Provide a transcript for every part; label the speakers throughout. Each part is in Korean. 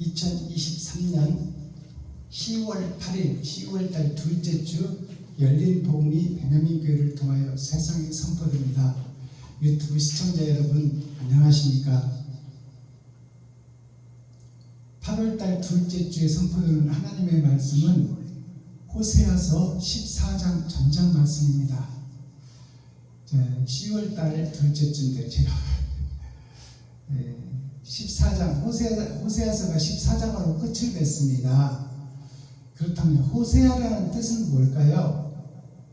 Speaker 1: 2023년 10월 8일 10월달 둘째 주 열린 복음이 베냐민교회를 통하여 세상에 선포됩니다. 유튜브 시청자 여러분 안녕하십니까? 8월달 둘째 주에 선포되는 하나님의 말씀은 호세아서 14장 전장 말씀입니다. 10월달 둘째 주인데 제가 14장 호세아서가 14장으로 끝을 맺습니다. 그렇다면 호세아라는 뜻은 뭘까요?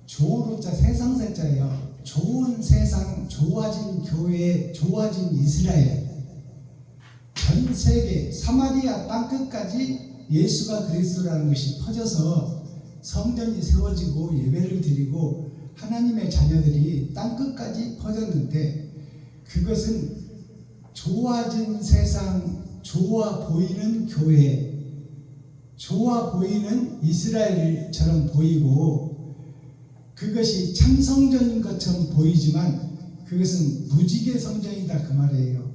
Speaker 1: 조로자 세상세자예요. 좋은 세상, 좋아진 교회, 좋아진 이스라엘, 전 세계 사마리아 땅끝까지 예수가 그리스도라는 것이 퍼져서 성전이 세워지고 예배를 드리고 하나님의 자녀들이 땅끝까지 퍼졌는데, 그것은 좋아진 세상, 좋아 보이는 교회, 좋아 보이는 이스라엘처럼 보이고, 그것이 참성전인 것처럼 보이지만 그것은 무지개 성전이다 그 말이에요.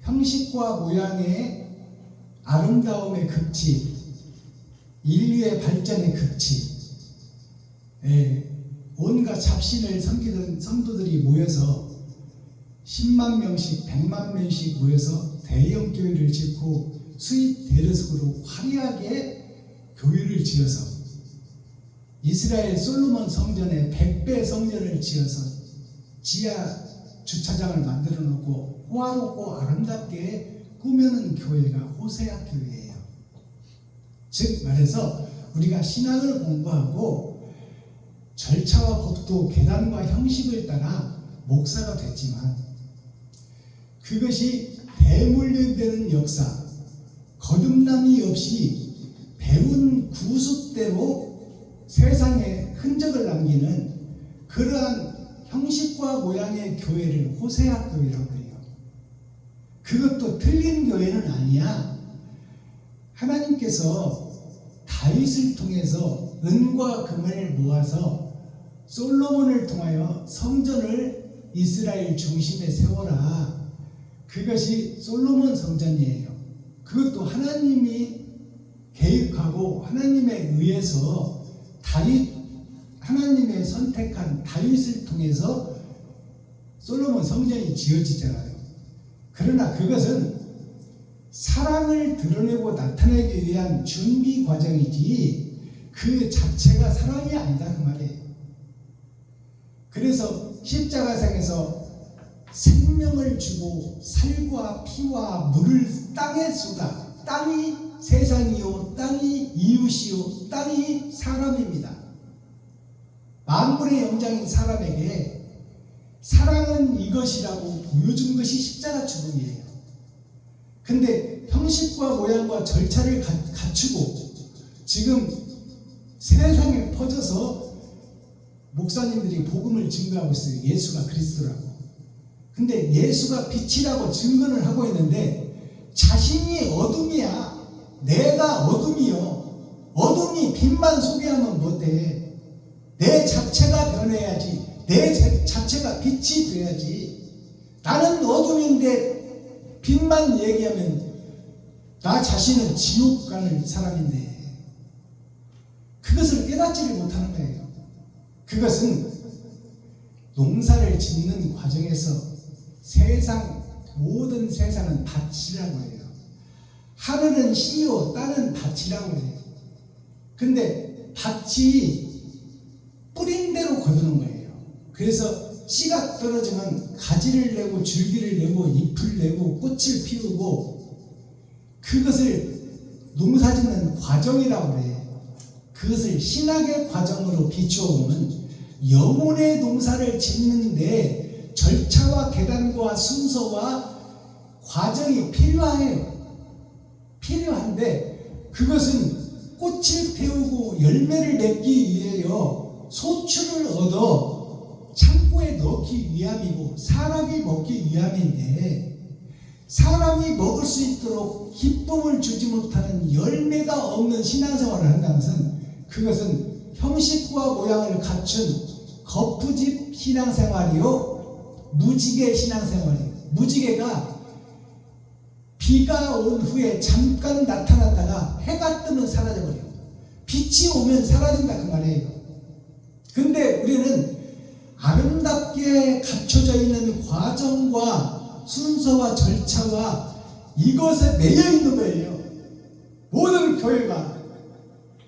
Speaker 1: 형식과 모양의 아름다움의 극치, 인류의 발전의 극치, 온갖 잡신을 섬기던 성도들이 모여서 10만 명씩 100만 명씩 모여서 대형 교회를 짓고 수입 대리석으로 화려하게 교회를 지어서 이스라엘 솔로몬 성전에 100배 성전을 지어서 지하 주차장을 만들어 놓고 호화롭고 아름답게 꾸며놓은 교회가 호세아 교회예요. 즉 말해서 우리가 신학을 공부하고 절차와 법도 계단과 형식을 따라 목사가 됐지만, 그것이 대물림되는 역사, 거듭남이 없이 배운 구습대로 세상에 흔적을 남기는 그러한 형식과 모양의 교회를 호세아 교회라고 해요. 그것도 틀린 교회는 아니야. 하나님께서 다윗을 통해서 은과 금을 모아서 솔로몬을 통하여 성전을 이스라엘 중심에 세워라. 그것이 솔로몬 성전이에요. 그것도 하나님이 계획하고 하나님에 의해서 하나님의 선택한 다윗을 통해서 솔로몬 성전이 지어지잖아요. 그러나 그것은 사랑을 드러내고 나타내기 위한 준비 과정이지 그 자체가 사랑이 아니다 그 말이에요. 그래서 십자가상에서 생명을 주고 살과 피와 물을 땅에 쏟아, 땅이 세상이요, 땅이 이웃이요, 땅이 사람입니다. 만물의 영장인 사람에게 사랑은 이것이라고 보여준 것이 십자가 죽음이에요. 근데 형식과 모양과 절차를 갖추고 지금 세상에 퍼져서 목사님들이 복음을 증거하고 있어요. 예수가 그리스도라고. 근데 예수가 빛이라고 증거를 하고 있는데 자신이 어둠이야. 내가 어둠이요. 어둠이 빛만 소개하면 못해. 내 자체가 변해야지. 내 자체가 빛이 돼야지. 나는 어둠인데 빛만 얘기하면 나 자신은 지옥 가는 사람인데 그것을 깨닫지를 못하는 거예요. 그것은 농사를 짓는 과정에서 모든 세상은 밭이라고 해요. 하늘은 씨요, 땅은 밭이라고 해요. 근데 밭이 뿌린 대로 거두는 거예요. 그래서 씨가 떨어지면 가지를 내고 줄기를 내고 잎을 내고 꽃을 피우고, 그것을 농사짓는 과정이라고 해요. 그것을 신학의 과정으로 비추어보면 영혼의 농사를 짓는데 절차와 계단과 순서와 과정이 필요한데 그것은 꽃을 피우고 열매를 맺기 위하여 소출을 얻어 창고에 넣기 위함이고 사람이 먹기 위함인데, 사람이 먹을 수 있도록 기쁨을 주지 못하는 열매가 없는 신앙생활을 한다는 것은 그것은 형식과 모양을 갖춘 거푸집 신앙생활이요, 무지개 신앙생활이에요. 무지개가 비가 온 후에 잠깐 나타났다가 해가 뜨면 사라져버려요. 빛이 오면 사라진다 그 말이에요. 근데 우리는 아름답게 갖춰져 있는 과정과 순서와 절차와 이것에 매여 있는 거예요. 모든 교회가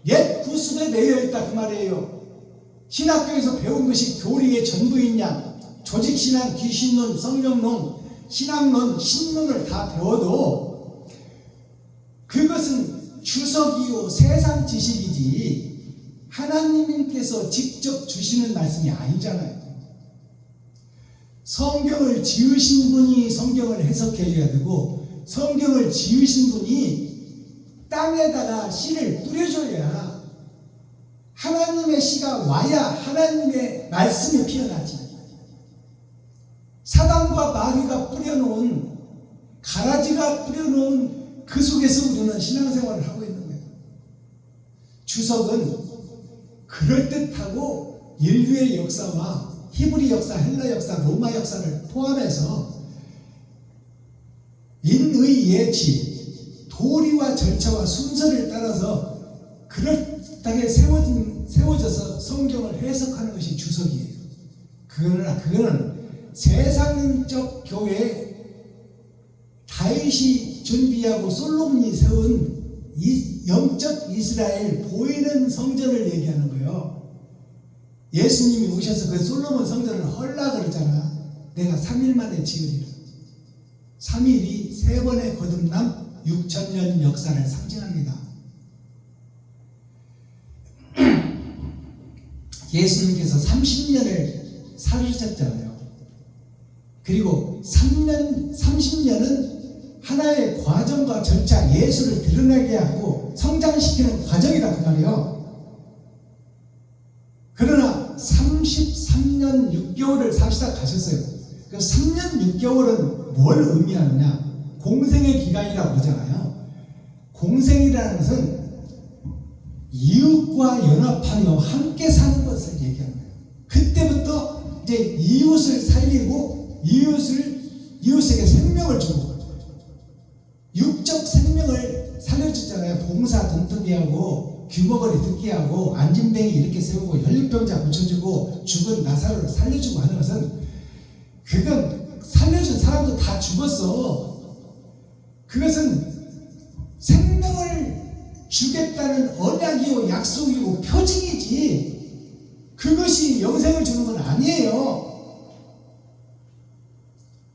Speaker 1: 옛 구습에 매여 있다 그 말이에요. 신학교에서 배운 것이 교리의 전부인 양, 조직신앙, 귀신론, 성경론, 신학론, 신론을 다 배워도 그것은 주석이요 세상 지식이지 하나님께서 직접 주시는 말씀이 아니잖아요. 성경을 지으신 분이 성경을 해석해 줘야 되고 성경을 지으신 분이 땅에다가 씨를 뿌려줘야 하나님의 씨가 와야 하나님의 말씀이 피어나지. 사단과 마귀가 뿌려놓은 가라지가 뿌려놓은 그 속에서 우리는 신앙생활을 하고 있는 거예요. 주석은 그럴듯하고 인류의 역사와 히브리 역사, 헬라 역사, 로마 역사를 포함해서 인의 예치, 도리와 절차와 순서를 따라서 그럴듯하게 세워져서 성경을 해석하는 것이 주석이에요. 그거는 세상적 교회 다윗이 준비하고 솔로몬이 세운 영적 이스라엘 보이는 성전을 얘기하는 거예요. 예수님이 오셔서 그 솔로몬 성전을 헐라 그러잖아. 내가 3일 만에 지으리라. 3일이 세 번의 거듭남 6,000년 역사를 상징합니다. 예수님께서 30년을 살으셨잖아요. 그리고 30년은 하나의 과정과 절차, 예수를 드러나게 하고 성장시키는 과정이다 그 말이에요. 그러나 33년 6개월을 사시다 가셨어요. 그 3년 6개월은 뭘 의미하느냐? 공생의 기간이라고 그러잖아요. 공생이라는 것은 이웃과 연합하여 함께 사는 것을 얘기하는 거예요. 그때부터 이제 이웃을 살리고 이웃에게 생명을 주고 육적 생명을 살려주잖아요. 봉사 등등이하고 규모거리 듣기하고 안진뱅이 이렇게 세우고 혈류병자 고쳐주고 죽은 나사로를 살려주고 하는 것은 그건 살려준 사람도 다 죽었어. 그것은 생명을 주겠다는 언약이고 약속이고 표징이지 그것이 영생을 주는 건 아니에요.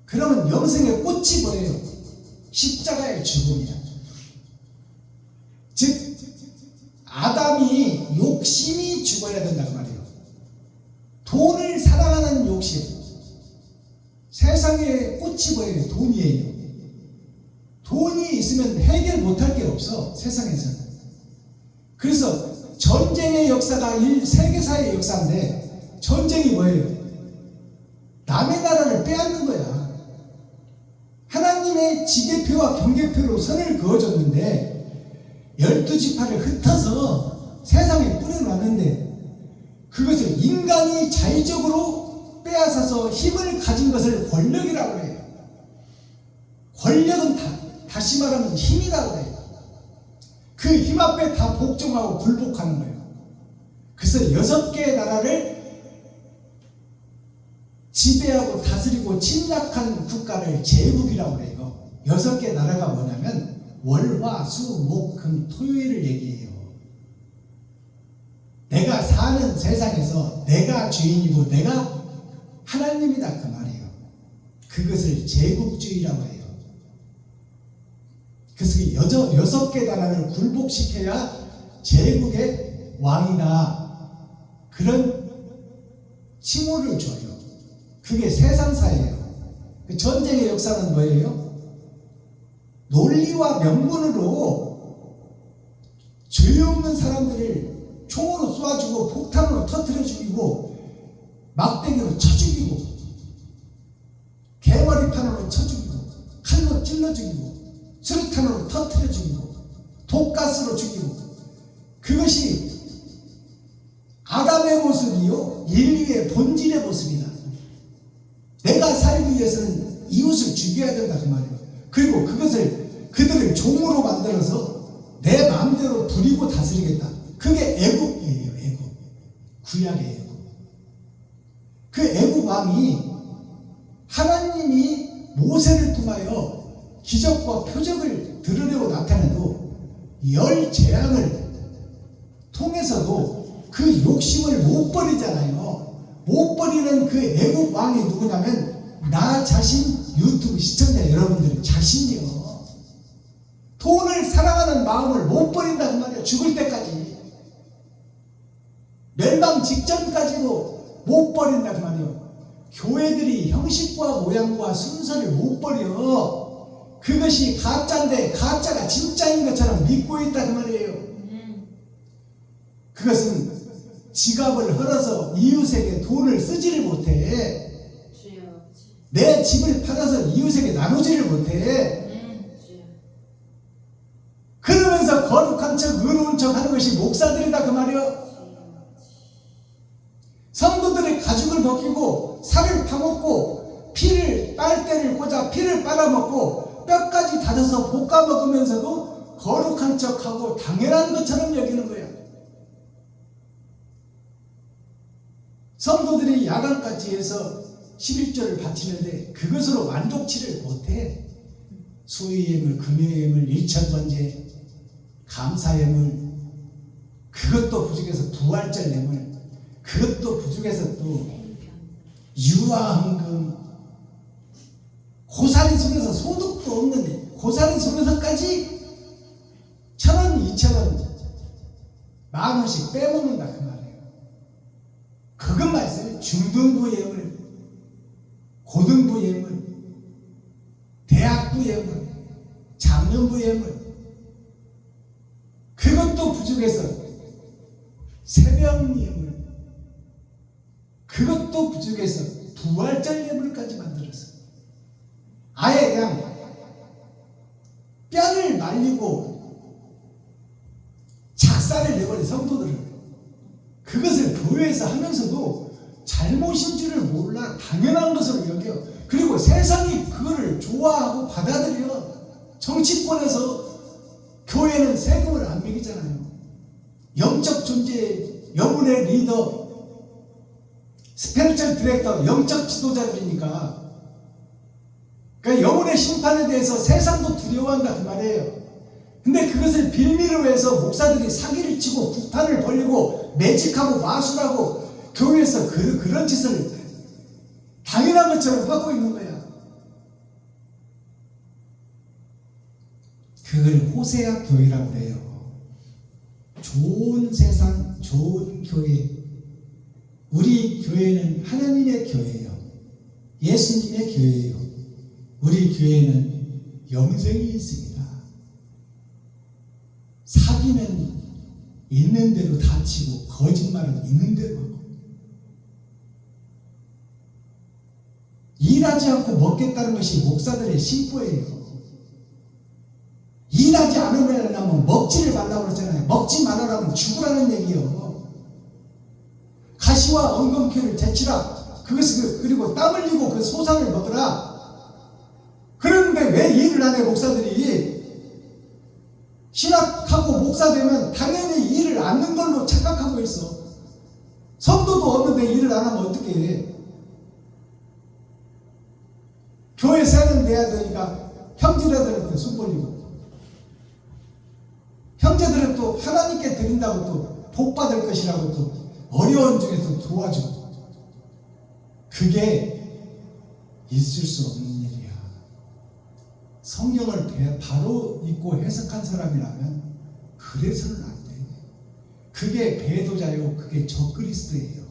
Speaker 1: 그러면 영생의 꽃이 뭐예요? 십자가의 죽음이야. 즉 아담이 욕심이 죽어야 된다고 말이에요. 돈을 사랑하는 욕심. 세상의 꽃이 뭐예요? 돈이에요. 돈이 있으면 해결 못할 게 없어 세상에서는. 그래서 전쟁의 역사가 세계사의 역사인데 전쟁이 뭐예요? 남의 나라를 빼앗는 거야. 하나님의 지계표와 경계표로 선을 그어줬는데 12지파를 흩어서 세상에 뿌려놨는데 그것을 인간이 자의적으로 빼앗아서 힘을 가진 것을 권력이라고 해요. 권력은 다시 말하면 힘이라고 해요. 그 힘 앞에 다 복종하고 굴복하는 거예요. 그래서 6개의 나라를 지배하고 다스리고 침략한 국가를 제국이라고 해요. 6개 나라가 뭐냐면 월, 화, 수, 목, 금, 토요일을 얘기해요. 내가 사는 세상에서 내가 주인이고 내가 하나님이다 그 말이에요. 그것을 제국주의라고 해요. 그래서 6개 나라를 굴복시켜야 제국의 왕이다 그런 칭호를 줘요. 그게 세상사예요. 그 전쟁의 역사는 뭐예요? 논리와 명분으로 죄 없는 사람들을 총으로 쏴주고 폭탄으로 터뜨려 죽이고 막대기로 쳐 죽이고 개머리판으로 쳐 죽이고 칼로 찔러 죽이고 수류탄으로 터뜨려 죽이고 독가스로 죽이고 그것이 아담의 모습이요 인류의 본질의 모습이다. 내가 살기 위해서는 이웃을 죽여야 된다 그 말이에요. 그리고 그것을 그들을 종으로 만들어서 내 마음대로 부리고 다스리겠다. 그게 애국이에요. 애국. 구약의 애국. 그 애국 왕이 하나님이 모세를 통하여 기적과 표적을 드러내고 나타내도 열 재앙을 통해서도 그 욕심을 못 버리잖아요. 못 버리는 그 애국 왕이 누구냐면 나 자신, 유튜브 시청자 여러분들 자신이요. 돈을 사랑하는 마음을 못 버린다는 말이에요. 죽을 때까지. 멸망 직전까지도 못 버린다는 말이에요. 교회들이 형식과 모양과 순서를 못 버려. 그것이 가짜인데 가짜가 진짜인 것처럼 믿고 있다는 말이에요. 그것은 지갑을 헐어서 이웃에게 돈을 쓰지를 못해. 내 집을 팔아서 이웃에게 나누지를 못해. 그러면서 거룩한 척 의로운 척 하는 것이 목사들이다 그 말이요. 성도들의 가죽을 벗기고 살을 파먹고 피를 빨대를 꽂아 피를 빨아먹고 뼈까지 다져서 볶아 먹으면서도 거룩한 척하고 당연한 것처럼 여기는 거야. 성도들이 야간까지 해서 11조를 바치는데 그것으로 만족치를 못해. 수의예물, 금요예물, 일천번제, 감사예물, 그것도 부족해서 부활절 예물, 그것도 부족해서 또 유아헌금, 고사리 속에서 소득도 없는 고사리 속에서까지 1,000원, 2,000원, 10,000원씩 빼먹는다 그 말이에요. 그것만 있어요. 중등부 예물, 고등부 예물, 대학부 예물, 장년부 예물, 그것도 부족해서 새벽 예물, 그것도 부족해서 부활절 예물까지 만들었어. 아예 그냥 뼈를 말리고 작사를 내버린 성도들을 그것을 교회에서 하면서도 잘못인 줄을 몰라 당연한 것으로 여겨. 그리고 세상이 그거를 좋아하고 받아들여. 정치권에서 교회는 세금을 안 매기잖아요. 영적 존재, 영혼의 리더, 스피리추얼 디렉터, 영적 지도자들이니까. 그러니까 영혼의 심판에 대해서 세상도 두려워한다 그 말이에요. 근데 그것을 빌미로 해서 목사들이 사기를 치고 국탄을 벌리고 매직하고 마술하고 교회에서 그런 짓을 당연한 것처럼 하고 있는 거야. 그걸 호세아 교회라고 해요. 좋은 세상, 좋은 교회. 우리 교회는 하나님의 교회예요. 예수님의 교회예요. 우리 교회는 영생이 있습니다. 사기는 있는 대로 다치고 거짓말은 있는 대로 하고 일하지 않고 먹겠다는 것이 목사들의 신보예요. 일하지 않으면 먹지를 말라고 그러잖아요. 먹지 말라면 죽으라는 얘기예요. 가시와 엉겅퀴를 제치라. 그리고 땀 흘리고 그 소산을 먹으라. 그런데 왜 일을 안 해? 목사들이 신학하고 목사 되면 당연히 일을 않는 걸로 착각하고 있어. 성도도 없는데 일을 안 하면 어떻게 해? 교회 세는 내야 되니까 형제들한테 손 벌리고, 형제들은 또 하나님께 드린다고 또 복 받을 것이라고 또 어려운 중에서 도와주고. 그게 있을 수 없는 일이야. 성경을 바로 읽고 해석한 사람이라면 그래서는 안 돼. 그게 배도자요, 그게 적그리스도예요.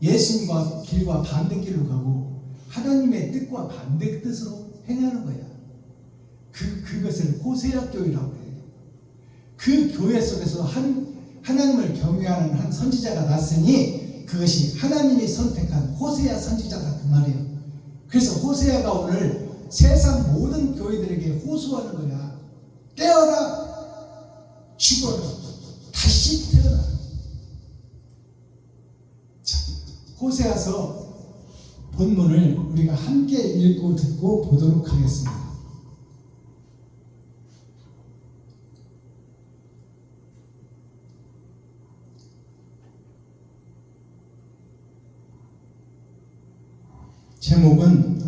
Speaker 1: 예수님과 길과 반대길로 가고 하나님의 뜻과 반대 뜻으로 행하는 거야. 그것을 호세아 교회라고 해. 그 교회 속에서 하나님을 경외하는 한 선지자가 났으니 그것이 하나님이 선택한 호세아 선지자다 그 말이에요. 그래서 호세아가 오늘 세상 모든 교회들에게 호소하는 거야. 깨어라, 죽어라, 다시 태어나. 자, 호세아서 본문을 우리가 함께 읽고 듣고 보도록 하겠습니다. 제목은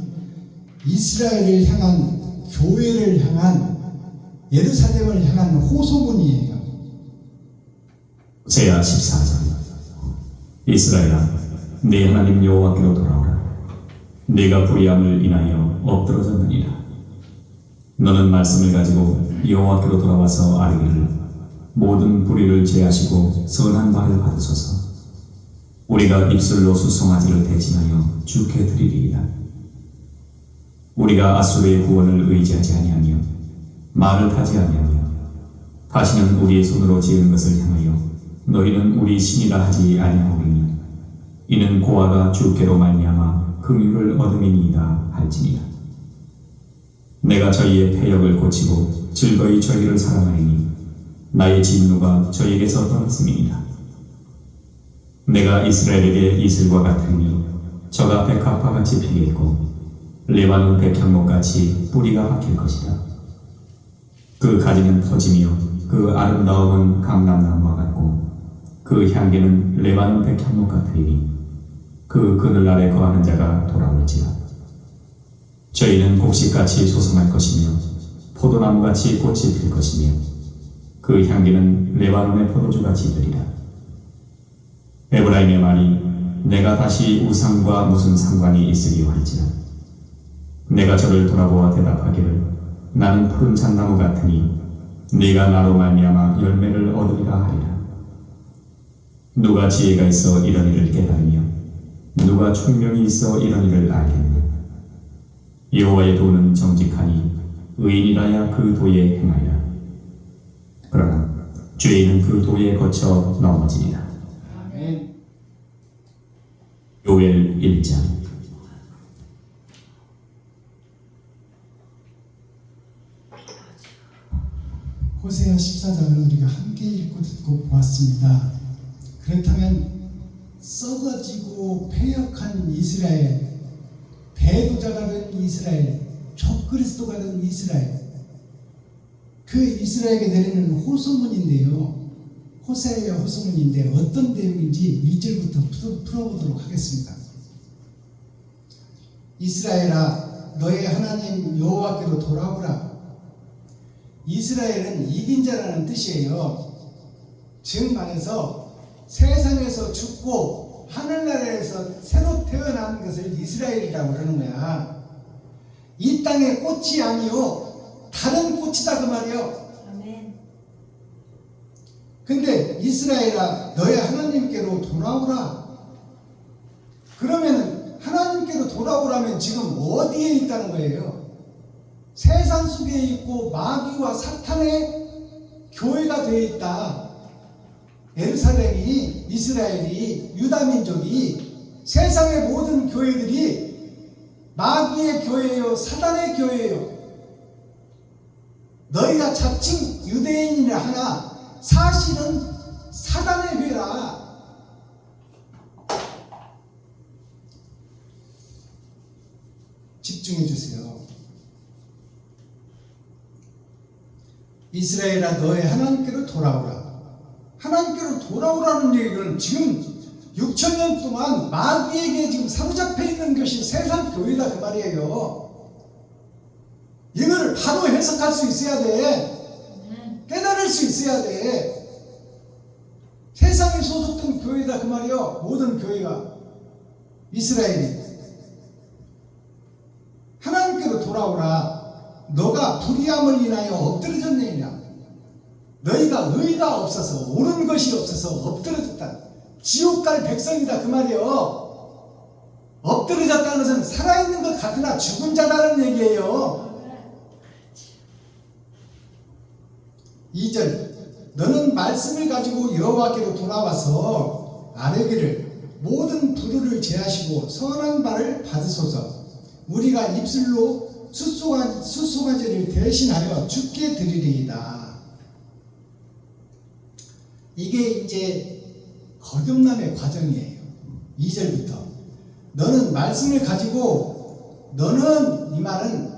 Speaker 1: 이스라엘을 향한, 교회를 향한, 예루살렘을 향한 호소문이에요.
Speaker 2: 호세아 14장. 이스라엘아, 네 하나님 여호와께로 돌아오라. 네가 불의함을 인하여 엎드러졌느니라. 너는 말씀을 가지고 여호와께로 돌아와서 아뢰기를, 모든 불의를 제하시고 선한 바를 받으소서. 우리가 입술로 수송아지를 대신하여 주께 드리리이다. 우리가 아수르의 구원을 의지하지 아니하며 말을 타지 아니하며 다시는 우리의 손으로 지은 것을 향하여 너희는 우리 신이라 하지 아니하오리니 이는 고아가 주께로 말미암아 긍휼을 얻음이니이다 할지니라. 내가 저희의 패역을 고치고 즐거이 저희를 사랑하리니 나의 진노가 저희에게서 떠났음이니라. 내가 이스라엘에게 이슬과 같으니 저가 백합화같이 피겠고 레바논 백향목같이 뿌리가 박힐 것이다. 그 가지는 터지며 그 아름다움은 감람나무와 같고 그 향기는 레바논 백향목 같으리니 그 그늘 아래 거하는 자가 돌아올지라. 저희는 곡식같이 소송할 것이며 포도나무같이 꽃이 필 것이며 그 향기는 레바논의 포도주같이 되리라. 에브라임의 말이 내가 다시 우상과 무슨 상관이 있으리요 할지라. 내가 저를 돌아보아 대답하기를 나는 푸른 잣나무 같으니 네가 나로 말미암아 열매를 얻으리라 하리라. 누가 지혜가 있어 이런 일을 깨달으며 누가 총명이 있어 이런 일을 알겠느냐. 여호와의 도는 정직하니 의인이라야 그 도에 행하리라. 그러나 죄인은 그 도에 거쳐 넘어지리라.
Speaker 1: 아멘.
Speaker 2: 요엘 1장.
Speaker 1: 호세아 14장을 우리가 함께 읽고 듣고 보았습니다. 그렇다면 썩어지고 패역한 이스라엘, 배도자가 된 이스라엘, 적그리스도가 된 이스라엘, 그 이스라엘에게 내리는 호소문인데요. 호세아의 호소문인데 어떤 내용인지 1절부터 풀어보도록 하겠습니다. 이스라엘아, 너의 하나님 여호와께로 돌아오라. 이스라엘은 이긴 자라는 뜻이에요. 즉 말해서 세상에서 죽고 하늘나라에서 새로 태어난 것을 이스라엘이라고 그러는 거야. 이 땅의 꽃이 아니요 다른 꽃이다 그 말이요.
Speaker 3: 아멘.
Speaker 1: 근데 이스라엘아, 너의 하나님께로 돌아오라. 그러면은 하나님께로 돌아오라면 지금 어디에 있다는 거예요? 세상 속에 있고 마귀와 사탄의 교회가 되어 있다. 예루살렘이, 이스라엘이, 유다민족이, 세상의 모든 교회들이 마귀의 교회예요, 사단의 교회예요. 너희가 자칭 유대인이라 하나 사실은 사단의 회라. 집중해 주세요. 이스라엘아, 너의 하나님께로 돌아오라. 하나님께로 돌아오라는 얘기는 지금 6,000년 동안 마귀에게 지금 사로잡혀 있는 것이 세상 교회다 그 말이에요. 이걸 바로 해석할 수 있어야 돼. 깨달을 수 있어야 돼. 세상에 소속된 교회다 그 말이에요. 모든 교회가. 이스라엘이 하나님께로 돌아오라. 너가 불의함을 인하여 엎드러졌느냐. 너희가 의가 없어서, 옳은 것이 없어서 엎드러졌다. 지옥 갈 백성이다 그 말이에요. 엎드러졌다는 것은 살아있는 것 같으나 죽은 자라는 얘기예요. 2절, 너는 말씀을 가지고 여호와께로 돌아와서 아뢰기를, 모든 불의를 제하시고 선한 바를 받으소서. 우리가 입술로 수송아지를 대신하여 주께 드리리이다. 이게 이제 거듭남의 과정이에요. 2절부터 너는 말씀을 가지고, 너는, 이 말은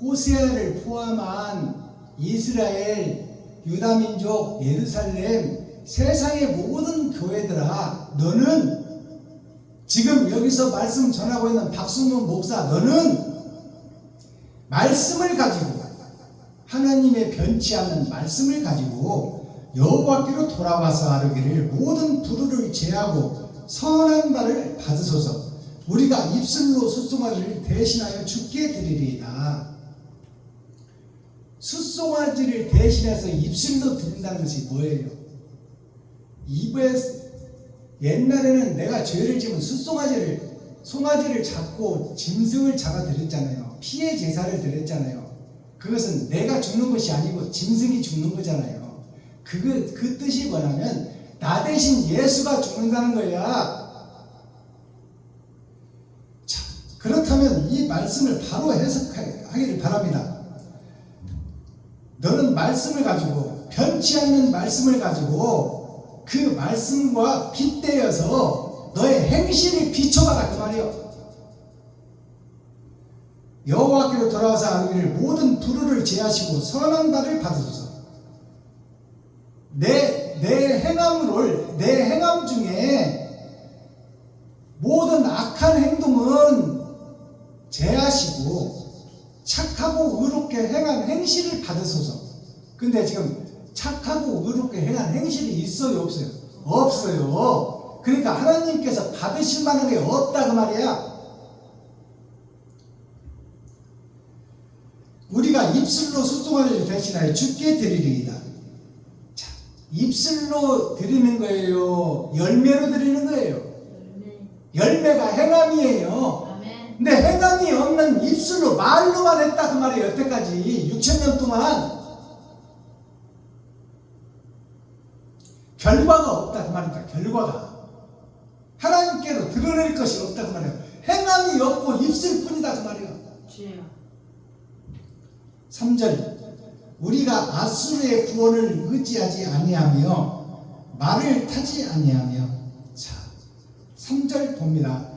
Speaker 1: 호세아를 포함한 이스라엘, 유다민족, 예루살렘, 세상의 모든 교회들아, 너는 지금 여기서 말씀 전하고 있는 박순문 목사, 너는 말씀을 가지고, 하나님의 변치 않는 말씀을 가지고 여호와께로 돌아와서 아뢰기를 모든 불의를 제하고 선한 말을 받으소서. 우리가 입술로 숫송아지를 대신하여 주께 드리리이다. 숫송아지를 대신해서 입술로 드린다는 것이 뭐예요? 입에, 옛날에는 내가 죄를 지면 송아지를 잡고 짐승을 잡아 드렸잖아요. 피해 제사를 드렸잖아요. 그것은 내가 죽는 것이 아니고 짐승이 죽는 거잖아요. 그 뜻이 뭐냐면 나 대신 예수가 죽는다는 거야. 자, 그렇다면 이 말씀을 바로 해석하기를 바랍니다. 너는 말씀을 가지고, 변치 않는 말씀을 가지고 그 말씀과 빗대어서 너의 행실을 비춰봐라 그 말이요. 여호와께로 돌아와서 아뢰기를 모든 불의를 제하시고 선한 바를 받으소서. 내 행함 중에 모든 악한 행동은 제하시고 착하고 의롭게 행한 행실을 받으소서. 근데 지금 착하고 의롭게 행한 행실이 있어요, 없어요? 없어요. 그러니까 하나님께서 받으실 만한 게 없다 그 말이야. 우리가 입술로 숫송아지를 대신하여 주께 드리리이다. 자, 입술로 드리는 거예요? 열매로 드리는 거예요? 열매가 행함이에요. 근데 행함이 없는 입술로 말로만 했다 그 말이에요. 여태까지 6,000년 동안 결과가 없다 그 말입니다. 결과가 하나님께로 드러낼 것이 없다 그 말이에요. 행함이 없고 입술뿐이다 그 말이에요. 3절 우리가 아수르의 구원을 의지하지 아니하며 말을 타지 아니하며. 자, 3절 봅니다.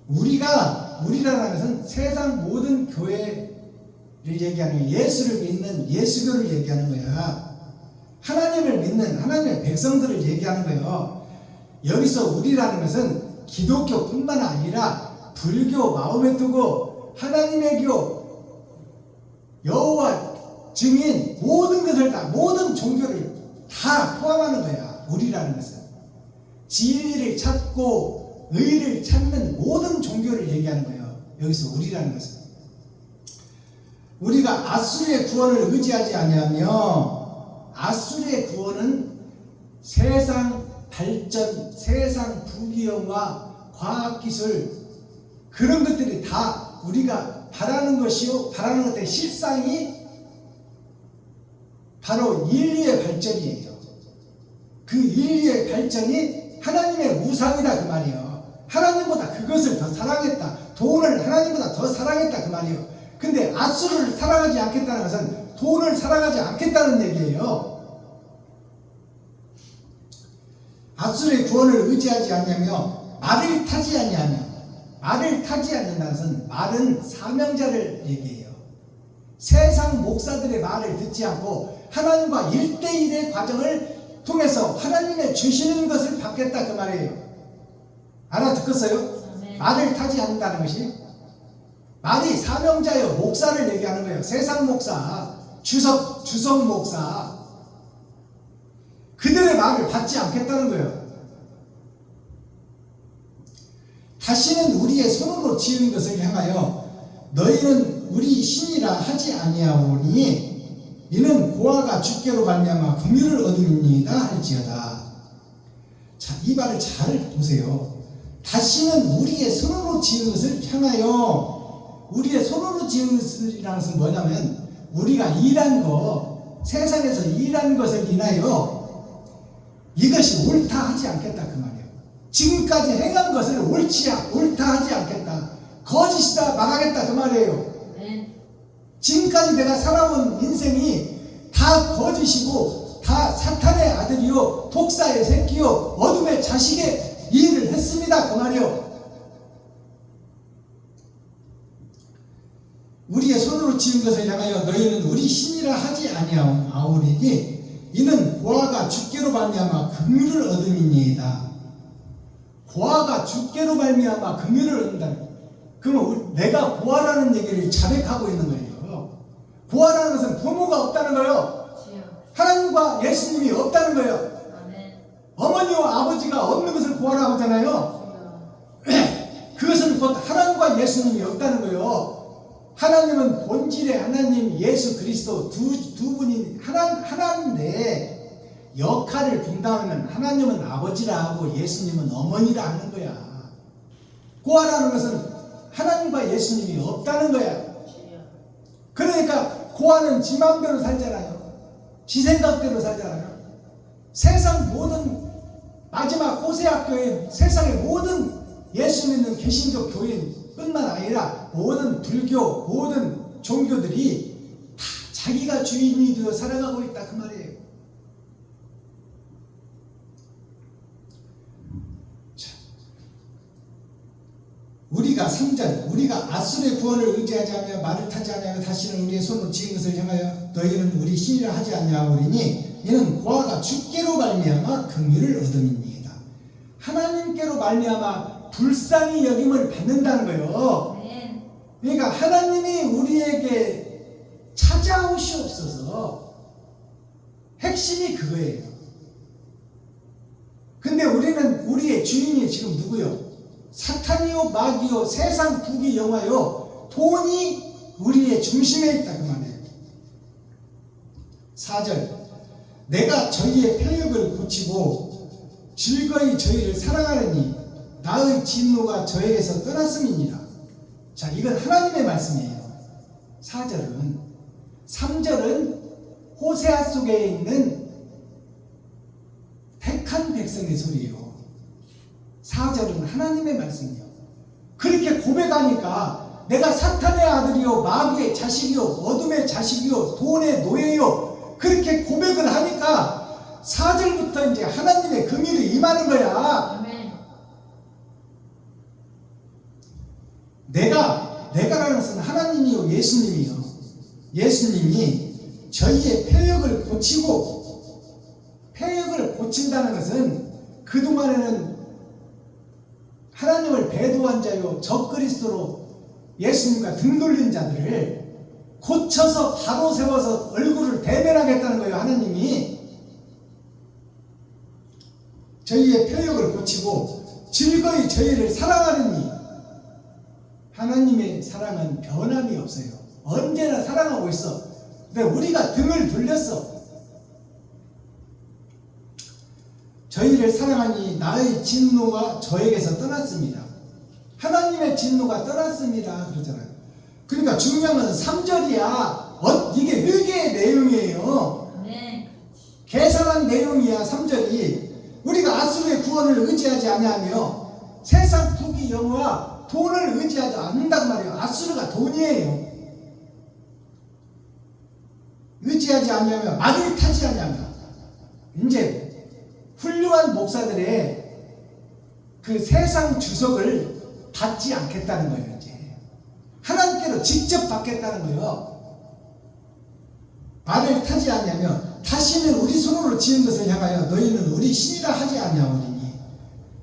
Speaker 1: 우리라는 것은 세상 모든 교회를 얘기하는 거예요. 예수를 믿는 예수교를 얘기하는 거야. 하나님을 믿는 하나님의 백성들을 얘기하는 거예요. 여기서 우리라는 것은 기독교뿐만 아니라 불교, 마호메트교, 하나님의 교, 여호와 증인, 모든 것을 다, 모든 종교를 다 포함하는 거야. 우리라는 것은 진리를 찾고 의를 찾는 모든 종교를 얘기하는 거예요. 여기서 우리라는 것은 우리가 아수르의 구원을 의지하지 아니하며, 아수르의 구원은 세상 발전, 세상 부귀영화, 과학기술, 그런 것들이 다 우리가 바라는 것이요, 바라는 것의 실상이 바로 인류의 발전이에요. 그 인류의 발전이 하나님의 우상이다 그 말이에요. 하나님보다 그것을 더 사랑했다, 돈을 하나님보다 더 사랑했다 그 말이에요. 근데 아수르를 사랑하지 않겠다는 것은 돈을 사랑하지 않겠다는 얘기예요. 아수르의 구원을 의지하지 아니하며 말을 타지 아니하며, 말을 타지 않는다는 것은 말은 사명자를 얘기해요. 세상 목사들의 말을 듣지 않고 하나님과 1대1의 과정을 통해서 하나님의 주시는 것을 받겠다 그 말이에요. 알아듣겠어요? 말을 타지 않는다는 것이, 말이 사명자요, 목사를 얘기하는 거예요. 세상 목사, 주석 목사, 그들의 말을 받지 않겠다는 거예요. 다시는 우리의 손으로 지은 것을 향하여 너희는 우리 신이라 하지 아니하오니 이는 고아가 주께로 말미암아 긍휼을 얻음이니이다 할지어다. 자, 이 말을 잘 보세요. 다시는 우리의 손으로 지은 것을 향하여, 우리의 손으로 지은 것이라는 것은 뭐냐면 우리가 일한 거, 세상에서 일한 것을 인하여 이것이 옳다 하지 않겠다 그 말이에요. 지금까지 행한 것을 옳다 하지 않겠다, 거짓이다 말하겠다 그 말이에요. 지금까지 내가 살아온 인생이 다 거짓이고 다 사탄의 아들이요, 독사의 새끼요, 어둠의 자식의 일을 했습니다 그 말이요. 우리의 손으로 지은 것을 향하여 너희는 우리 신이라 하지 아니하오리니 이는 고아가 주께로 말미암아 긍휼을 얻음이니이다. 고아가 주께로 말미암아 긍휼을 얻는다. 그러면 내가 고아라는 얘기를 자백하고 있는 거예요. 고아라는 것은 부모가 없다는 거예요. 하나님과 예수님이 없다는 거예요. 어머니와 아버지가 없는 것을 고아라고 하잖아요. 그것은 곧 하나님과 예수님이 없다는 거예요. 하나님은 본질의 하나님 예수 그리스도 두 분이 하나인데 역할을 분담하면 하나님은 아버지라 하고 예수님은 어머니라 하는 거야. 고아라는 것은 하나님과 예수님이 없다는 거야. 그러니까 고아는 지 마음대로 살잖아요. 지 생각대로 살잖아요. 세상 모든 마지막 호세아교회 세상의 모든 예수 믿는 개신교 교인뿐만 아니라 모든 불교 모든 종교들이 다 자기가 주인이 되어 살아가고 있다 그 말이에요. 우리가 3절 우리가 앗술의 구원을 의지하지 아니하며 말을 타지 아니하며 다시는 우리의 손으로 지은 것을 향하여 너희는 우리 신이라 하지 아니하오리니 이는 고아가 주께로 말미암아 긍휼을 얻음이니이다. 하나님께로 말미암아 불쌍히 여김을 받는다는 거예요. 그러니까 하나님이 우리에게 찾아오시옵소서. 핵심이 그거예요. 근데 우리는 우리의 주인이 지금 누구요? 사탄이요 마귀요 세상 부귀 영화요 돈이 우리의 중심에 있다 그 말이에요. 4절 내가 저희의 패역을 고치고 즐거이 저희를 사랑하느니 나의 진노가 저에게서 떠났음이니라. 자, 이건 하나님의 말씀이에요. 4절은 3절은 호세아 속에 있는 택한 백성의 소리예요. 4절은 하나님의 말씀이요. 그렇게 고백하니까 내가 사탄의 아들이요 마귀의 자식이요 어둠의 자식이요 돈의 노예요 그렇게 고백을 하니까 4절부터 이제 하나님의 긍휼이 임하는 거야. 아멘. 내가라는 것은 하나님이요 예수님이요. 예수님이 저희의 패역을 고치고 패역을 고친다는 것은 그동안에는 하나님을 배도한 자요 적그리스도로 예수님과 등 돌린 자들을 고쳐서 바로 세워서 얼굴을 대면하겠다는 거예요. 하나님이 저희의 패역을 고치고 즐거이 저희를 사랑하느니 하나님의 사랑은 변함이 없어요. 언제나 사랑하고 있어. 근데 우리가 등을 돌렸어. 저희를 사랑하니 나의 진노가 저에게서 떠났습니다. 하나님의 진노가 떠났습니다. 그러잖아요. 그러니까 중요한 것은 3절이야. 이게 회개의 내용이에요. 네. 계산한 내용이야. 3절이 우리가 앗술의 구원을 의지하지 아니하며 세상 부귀 영화와 돈을 의지하지 않는단 말이에요. 앗술가 돈이에요. 의지하지 아니하며 말을 타지 아니하며 이제 훌륭한 목사들의 그 세상 주석을 받지 않겠다는 거예요. 이제 하나님께로 직접 받겠다는 거예요. 말을 타지 아니하며 다시는 우리 손으로 지은 것을 향하여 너희는 우리 신이라 하지 아니하오리니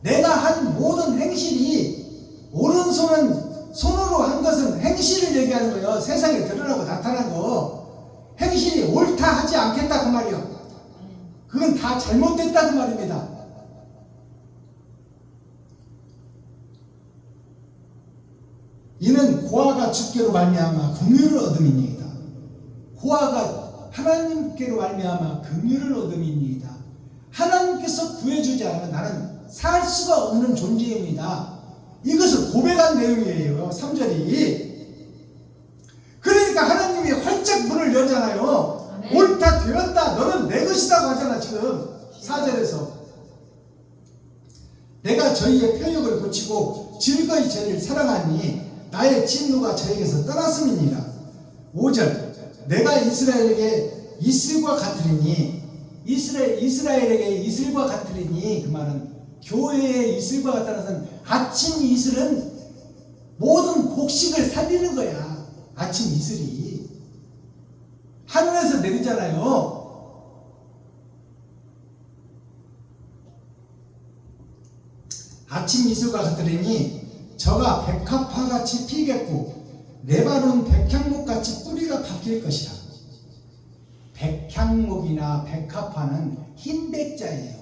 Speaker 1: 내가 한 모든 행실이 오른손은 손으로 한 것은 행실을 얘기하는 거예요. 세상에 드러나고 나타난 거 행실이 옳다 하지 않겠다 그 말이에요. 그건 다 잘못됐다는 말입니다. 이는 고아가 주께로 말미암아 긍휼을 얻음이니이다. 고아가 하나님께로 말미암아 긍휼을 얻음이니이다. 하나님께서 구해주지 않으면 나는 살 수가 없는 존재입니다. 이것을 고백한 내용이에요. 3절이. 그러니까 하나님이 활짝 문을 열잖아요. 옳다 되었다 너는 내 것이라고 하잖아. 지금 4절에서 내가 저희의 패역을 고치고 즐거이 저희를 사랑하니 나의 진노가 저에게서 떠났음이니라. 5절 내가 이스라엘에게 이슬과 같으리니 이스라엘에게 이슬과 같으리니 그 말은 교회의 이슬과 같다는 것은 아침 이슬은 모든 곡식을 살리는 거야. 아침 이슬이 하늘에서 내리잖아요. 아침 이슬과 같으리니 저가 백합화같이 피겠고 레바논 백향목같이 뿌리가 박힐 것이라. 백향목이나 백합화는 흰 백자예요.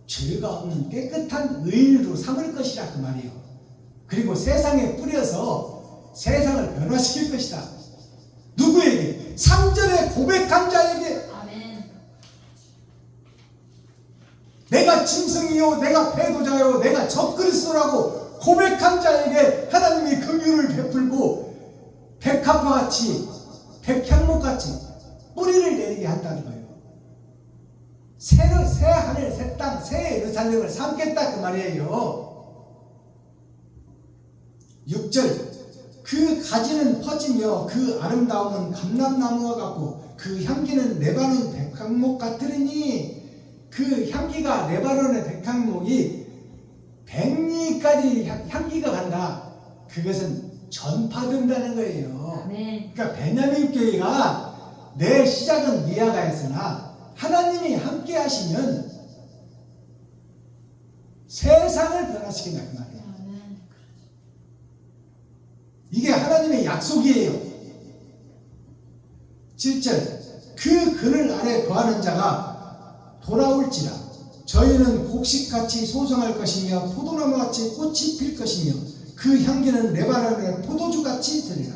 Speaker 1: 죄가 없는 깨끗한 의인으로 삼을 것이라 그 말이에요. 그리고 세상에 뿌려서 세상을 변화시킬 것이다. 누구에게? 3절에 고백한 자에게.
Speaker 3: 아멘.
Speaker 1: 내가 짐승이요 내가 배도자요 내가 적그리스도라고 고백한 자에게 하나님이 긍휼을 베풀고 백합화같이 백향목같이 뿌리를 내리게 한다는 거예요. 새 하늘 새 땅 새 예루살렘을 삼겠다 그 말이에요. 6절 그 가지는 퍼지며 그 아름다움은 감람나무와 같고 그 향기는 레바논 백향목 같으리니. 그 향기가 레바논의 백향목이 백리까지 향기가 간다. 그것은 전파된다는 거예요.
Speaker 3: 아멘.
Speaker 1: 그러니까 베냐민 교회가 내 시작은 미아가였으나 하나님이 함께 하시면 세상을 변화시킨다 그 말이에요.
Speaker 3: 아멘.
Speaker 1: 이게 하나님의 약속이에요. 7절 그 그늘 아래 거하는 자가 돌아올지라. 저희는 곡식같이 소성할 것이며 포도나무같이 꽃이 필 것이며 그 향기는 레바논의 포도주같이 들리라.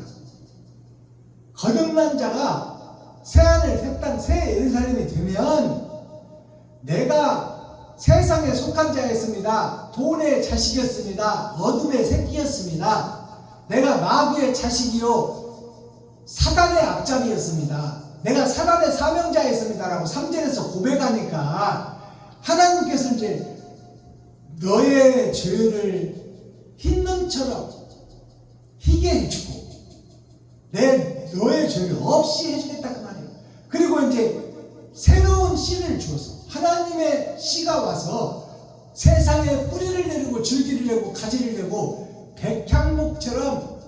Speaker 1: 거듭난 자가 새하늘 새 땅 새 예루살렘이 되면 내가 세상에 속한 자였습니다. 돈의 자식이었습니다. 어둠의 새끼였습니다. 내가 마귀의 자식이요 사단의 앞잡이였습니다. 내가 사단의 사명자였습니다라고 3절에서 고백하니까 하나님께서 이제 너의 죄를 흰 눈처럼 희게 해주고 너의 죄를 없이 해주겠다 그 말이에요. 그리고 이제 새로운 씨를 주어서 하나님의 씨가 와서 세상에 뿌리를 내리고 줄기를 내고 가지를 내고 백향목처럼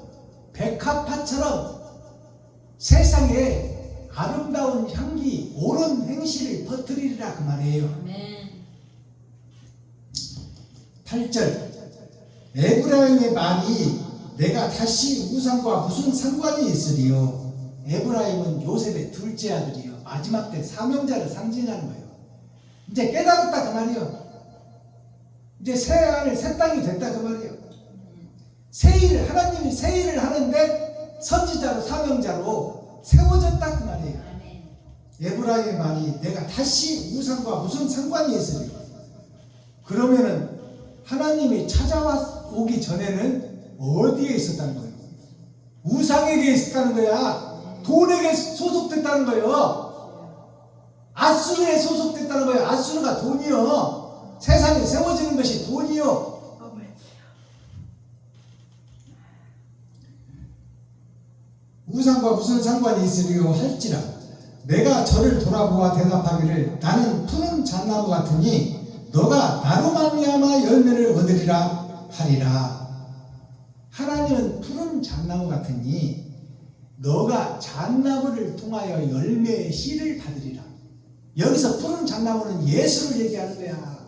Speaker 1: 백합화처럼 세상에 아름다운 향기 옳은 행실을 퍼뜨리리라 그 말이에요.
Speaker 3: 아멘.
Speaker 1: 8절 에브라임의 말이 내가 다시 우상과 무슨 상관이 있으리요. 에브라임은 요셉의 둘째 아들이요 마지막 때 사명자를 상징하는 거예요. 이제 깨달았다 그 말이에요. 이제 새 하늘 새 땅이 됐다 그 말이에요. 새 일을 하나님이 새 일을 하는데 선지자로 사명자로 세워졌다 그 말이에요.
Speaker 3: 아멘.
Speaker 1: 에브라임의 말이 내가 다시 우상과 무슨 상관이 있으리요. 그러면은 하나님이 찾아오기 전에는 어디에 있었다는 거예요? 우상에게 있었다는 거야. 돈에게 소속됐다는 거예요. 아수르에 소속됐다는 거예요. 아수르가 돈이요. 세상에 세워지는 것이 돈이요. 우상과 무슨 상관이 있으리요 할지라. 내가 저를 돌아보아 대답하기를 나는 푸른 잣나무 같으니 너가 나로 말미암아 열매를 얻으리라 하리라. 하나님은 푸른 잣나무 같으니 너가 잣나무를 통하여 열매의 씨를 받으리라. 여기서 푸른 잣나무는 예수를 얘기하는 거야.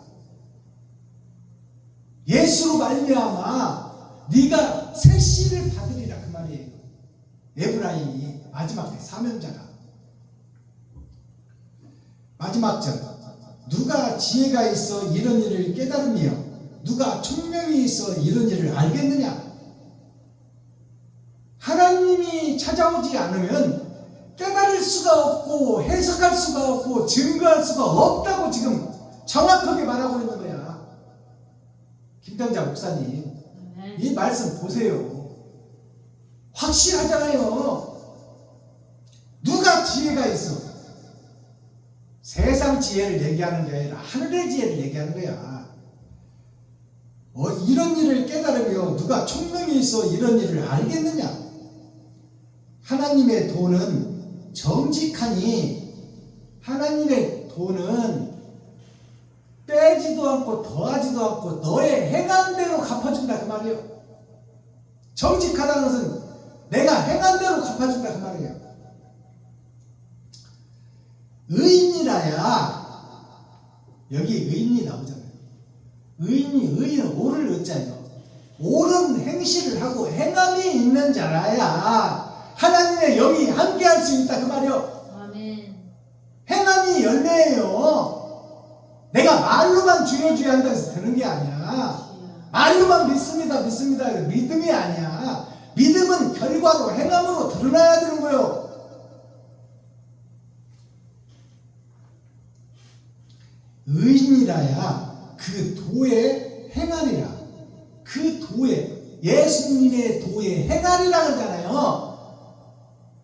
Speaker 1: 예수로 말미암아 네가 새 씨를 받으리라 그 말이에요. 에브라임이 마지막 때 사명자가. 마지막 절 누가 지혜가 있어 이런 일을 깨달으며 누가 총명이 있어 이런 일을 알겠느냐. 하나님이 찾아오지 않으면 깨달을 수가 없고 해석할 수가 없고 증거할 수가 없다고 지금 정확하게 말하고 있는 거야. 김병자 목사님 이 말씀 보세요. 확실하잖아요. 누가 지혜가 있어? 세상 지혜를 얘기하는 게 아니라 하늘의 지혜를 얘기하는 거야. 이런 일을 깨달으며 누가 총명이 있어 이런 일을 알겠느냐. 하나님의 돈은 정직하니 하나님의 돈은 빼지도 않고 더하지도 않고 너의 행한 대로 갚아준다 그 말이에요. 정직하다는 것은 내가 행한 대로 갚아준다 그 말이에요. 의인이라야 여기 의인이 나오잖아요. 의인은 옳을 의자요. 옳은 행실을 하고 행함이 있는 자라야 하나님의 영이 함께할 수 있다 그 말이요.
Speaker 3: 아멘.
Speaker 1: 행함이 열매예요. 내가 말로만 주여 한다고 해서 되는 게 아니야. 말로만 믿습니다 믿음이 아니야. 믿음은 결과로 행함으로 드러나야 되는 거예요. 의인이라야 그 도에 행하리라. 그 도에, 예수님의 도에 행하리라 그러잖아요.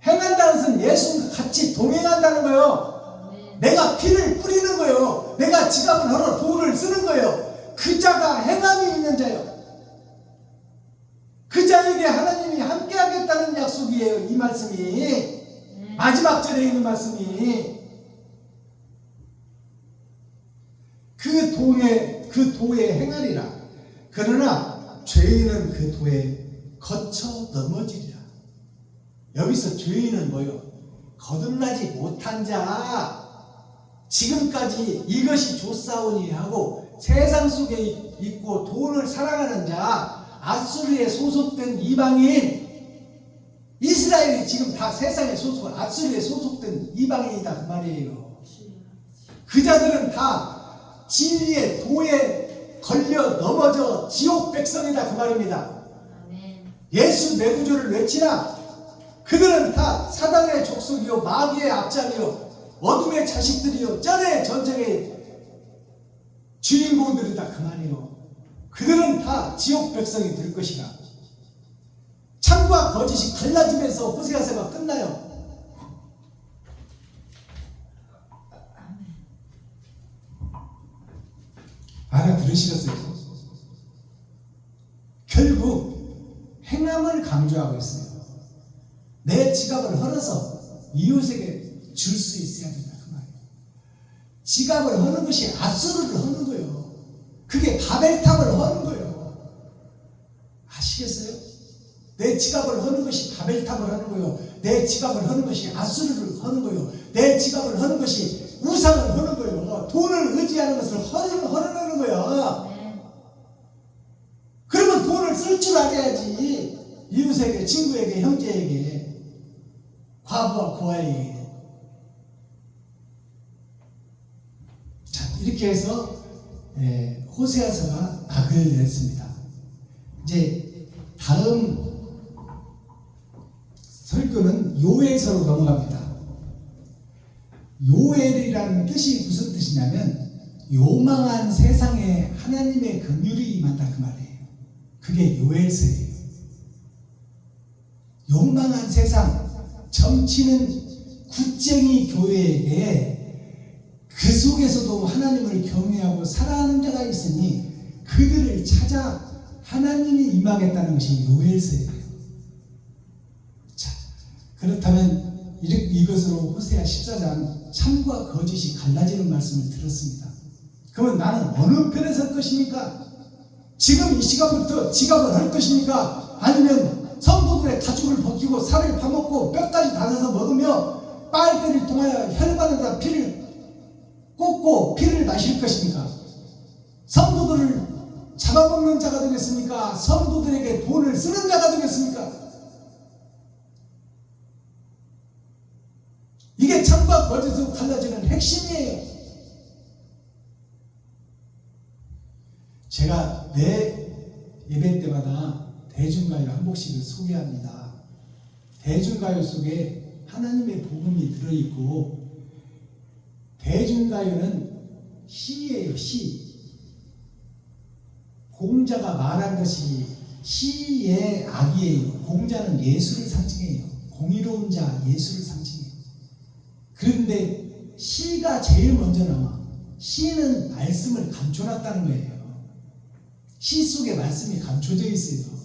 Speaker 1: 행한다는 것은 예수님과 같이 동행한다는 거예요. 내가 피를 뿌리는 거예요. 내가 지갑을 헐어 도를 쓰는 거예요. 그 자가 행함이 있는 자예요. 그 자에게 하나님이 함께 하겠다는 약속이에요. 이 말씀이 마지막 절에 있는 말씀이 그 도에 행하리라. 그러나 죄인은 그 도에 거쳐 넘어지리라. 여기서 죄인은 뭐요? 거듭나지 못한 자, 지금까지 이것이 좋사오니 하고 세상 속에 있고 돈을 사랑하는 자, 아수르에 소속된 이방인, 이스라엘이 지금 다 세상에 아수르에 소속된 이방인이다 그 말이에요. 그 자들은 다 진리의 도에 걸려 넘어져 지옥 백성이다 그 말입니다. 예수 내 구주를 외치나 그들은 다 사단의 족속이요 마귀의 앞잡이요 어둠의 자식들이요 전의 전쟁의 주인공들이다 그 말이에요. 그들은 다 지옥 백성이 될 것이라. 참과 거짓이 갈라지면서 호세아서가 끝나요. 알아들으시겠어요? 결국 행함을 강조하고 있어요. 내 지갑을 헐어서 이웃에게 줄 수 있어야 된다 그 말이에요. 지갑을 허는 것이 아수르를 허는 거예요. 그게 바벨탑을 허는 거예요. 아시겠어요? 내 지갑을 허는 것이 바벨탑을 하는 거예요. 내 지갑을 허는 것이 아수르를 허는 거예요. 내 지갑을 허는 것이 우상을 허는 거예요. 돈을 의지하는 것을 허는 거예요. 그러면 돈을 쓸 줄 알아야지. 이웃에게, 친구에게, 형제에게, 과부와 고아에게. 자, 이렇게 해서 호세아서가 악을 냈습니다. 이제 다음 설교는 요엘서로 넘어갑니다. 요엘이라는 뜻이 무슨 뜻이냐면 요망한 세상에 하나님의 긍휼이 임한다 그 말이에요. 그게 요엘서예요. 요망한 세상, 점치는 굿쟁이 교회에게 그 속에서도 하나님을 경외하고 사랑하는 자가 있으니 그들을 찾아 하나님이 임하겠다는 것이 요엘서예요. 자, 그렇다면 이것으로 호세아 14장 참과 거짓이 갈라지는 말씀을 들었습니다. 그러면 나는 어느 편에 설 것입니까? 지금 이 시간부터 지갑을 할 것입니까? 아니면 성도들의 가죽을 벗기고 살을 파먹고 뼈까지 닫아서 먹으며 빨대를 통하여 혈관에다 피를 꽂고 피를 마실 것입니까? 성도들을 잡아먹는 자가 되겠습니까? 성도들에게 돈을 쓰는 자가 되겠습니까? 이게 참과 거짓으로 갈라지는 핵심이에요. 제가 매 예배 때마다 대중가요 한 곡씩을 소개합니다. 대중가요 속에 하나님의 복음이 들어있고 대중가요는 시예요. 시. 공자가 말한 것이 시의 악이에요. 공자는 예수를 상징해요. 공의로운 자 예수를 상징해요. 그런데 시가 제일 먼저 나와. 시는 말씀을 감춰놨다는 거예요. 시 속에 말씀이 감춰져 있어요.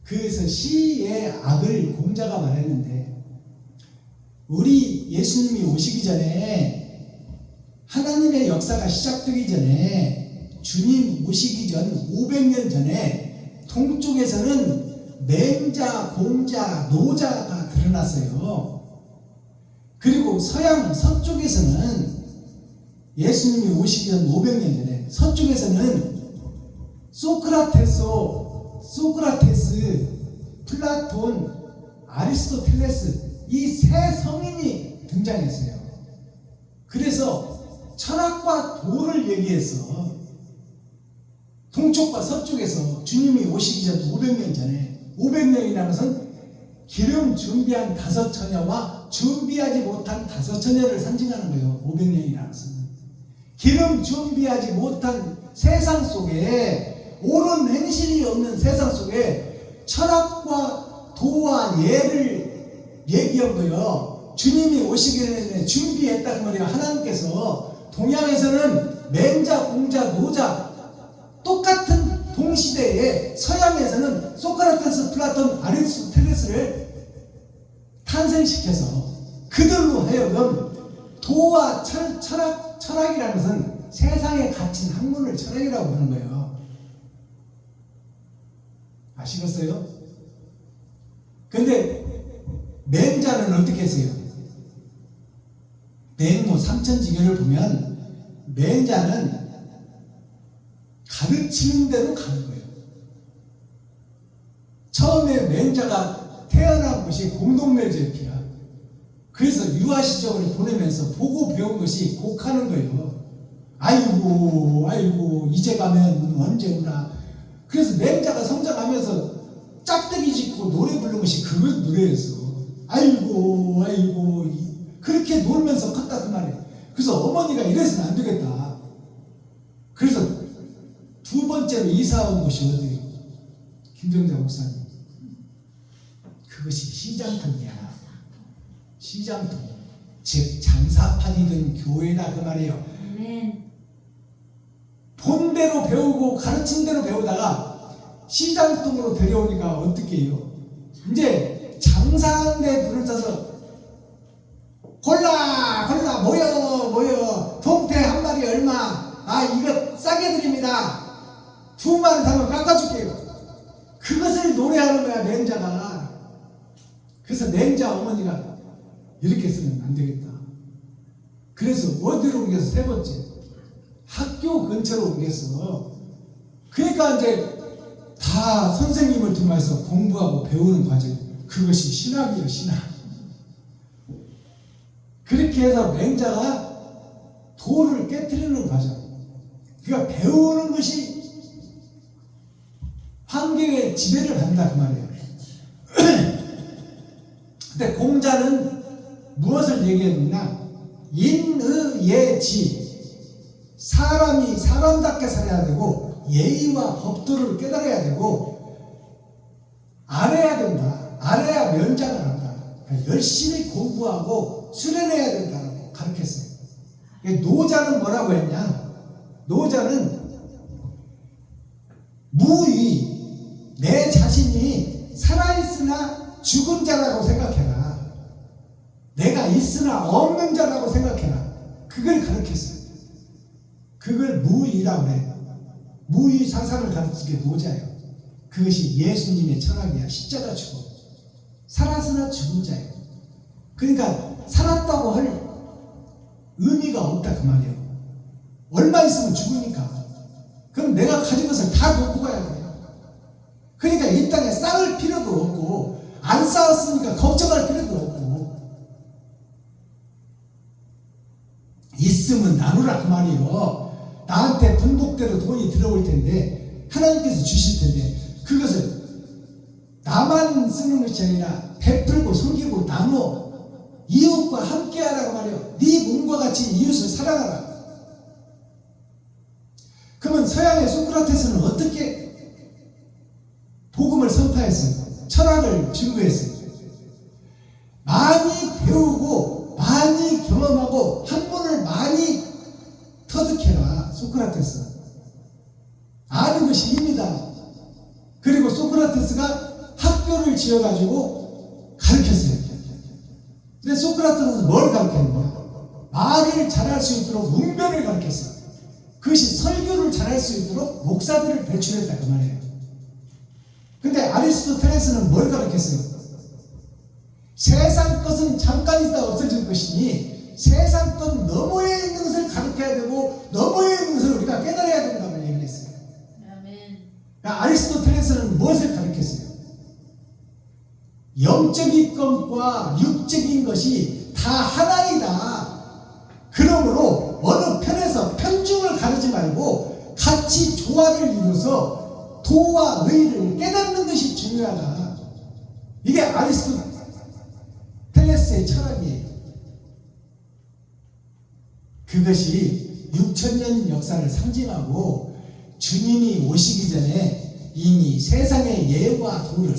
Speaker 1: 그래서 시의 악을 공자가 말했는데 우리 예수님이 오시기 전에 하나님의 역사가 시작되기 전에 주님 오시기 전 500년 전에 동쪽에서는 맹자, 공자, 노자가 드러났어요. 그리고 서쪽에서는 예수님이 오시기 전 500년 전에 서쪽에서는 소크라테스, 플라톤, 아리스토텔레스 이 세 성인이 등장했어요. 그래서 철학과 도를 얘기해서 동쪽과 서쪽에서 주님이 오시기 전 500년 전에 500년이라는 것은 기름 준비한 5처녀와 준비하지 못한 5처녀를 상징하는 거예요. 500년이라는 것은 기름 준비하지 못한 세상 속에 옳은 행실이 없는 세상 속에 철학과 도와 예를 얘기한 거예요. 주님이 오시기 전에 준비했다 그 말이에요. 하나님께서 동양에서는 맹자, 공자, 노자 똑같은 동시대에 서양에서는 소크라테스, 플라톤, 아리스토텔레스를 탄생시켜서 그들로 하여금 도와 철학이라는 것은 세상에 갇힌 학문을 철학이라고 하는 거예요. 아시겠어요? 근데 맹자는 어떻게 했어요? 맹모 삼천지교를 보면 맹자는 가르치는 대로 가는 거예요. 처음에 맹자가 태어난 것이 공동묘지였기야. 그래서 유아시절을 보내면서 보고 배운 것이 곡하는 거예요. 아이고 이제 가면 언제 오나. 그래서 맹자가 성장하면서 짝대기 짓고 노래 부르는 것이 그 노래였어. 아이고 그렇게 놀면서 컸다 그 말이에요. 그래서 어머니가 이래서는 안 되겠다. 그래서 두 번째로 이사 온 곳이 어디예요? 김정자 목사님. 그것이 시장통이야. 시장통. 즉 장사판이든 교회다 그 말이에요. 본대로 배우고 가르친 대로 배우다가 시장통으로 데려오니까 어떻게 해요? 이제 장사하는데 불을 써서 골라 모여 동태 한 마리 얼마, 이거 싸게 드립니다. 2마리 사면 깎아줄게요. 그것을 노래하는 거야 맹자가. 그래서 맹자 어머니가 이렇게 쓰면 안 되겠다. 그래서 어디로 옮겨서 세 번째 학교 근처로 옮겼어. 그러니까 이제 다 선생님을 통해서 공부하고 배우는 과정. 그것이 신학이에요. 신학. 그렇게 해서 맹자가 도를 깨트리는 과정. 그러니까 배우는 것이 환경의 지배를 받는다 그 말이에요. 근데 공자는 무엇을 얘기했느냐? 인의예지. 사람이 사람답게 살아야 되고 예의와 법도를 깨달아야 되고 알아야 된다. 알아야 면장을 한다. 그러니까 열심히 공부하고 수련해야 된다고 가르쳤어요. 노자는 뭐라고 했냐? 노자는 무의, 내 자신이 살아있으나 죽은 자라고 생각해라. 내가 있으나 없는 자라고 생각해라. 그걸 가르쳤어요. 그걸 무의라고 해요. 무의 사상을 가르치는 게 노자예요. 그것이 예수님의 철학이야. 십자가 죽어. 살았으나 죽은 자예요. 그러니까 살았다고 할 의미가 없다 그 말이에요. 얼마 있으면 죽으니까. 그럼 내가 가진 것을 다 놓고 가야 돼요. 그러니까 이 땅에 쌓을 필요도 없고 안 쌓았으니까 걱정할 필요도 없고 있으면 나누라 그 말이에요. 나한테 분복대로 돈이 들어올 텐데 하나님께서 주실 텐데 그것을 나만 쓰는 것이 아니라 베풀고 섬기고 나누어 이웃과 함께하라고 말이에요. 네 몸과 같이 이웃을 사랑하라. 그러면 서양의 소크라테스는 어떻게 복음을 선포했어요? 철학을 증거했어요. 많이 배우고 많이 경험하고 학문을 많이 터득해라. 소크라테스 아는 것이 힘이다. 그리고 소크라테스가 학교를 지어가지고 가르쳤어요. 근데 소크라테스는 뭘 가르쳤냐? 말을 잘할 수 있도록 웅변을 가르쳤어요. 그것이 설교를 잘할 수 있도록 목사들을 배출했다 그 말이에요. 근데 아리스토텔레스는 뭘 가르쳤어요? 세상 것은 잠깐 있다 없어질 것이니 세상 것 너머에 있는 것을 가르쳐 생각해야 되고 너머에 있는 것을 우리가 깨달아야 된다고 얘기를 했어요. 그러니까 아리스토텔레스는 무엇을 가르쳤어요? 영적인 것과 육적인 것이 다 하나이다. 그러므로 어느 편에서 편중을 가르지 말고 같이 조화를 이루어서 도와 의를 깨닫는 것이 중요하다. 이게 아리스토텔레스의 철학이에요. 그것이 6,000년 역사를 상징하고 주님이 오시기 전에 이미 세상의 예와 도를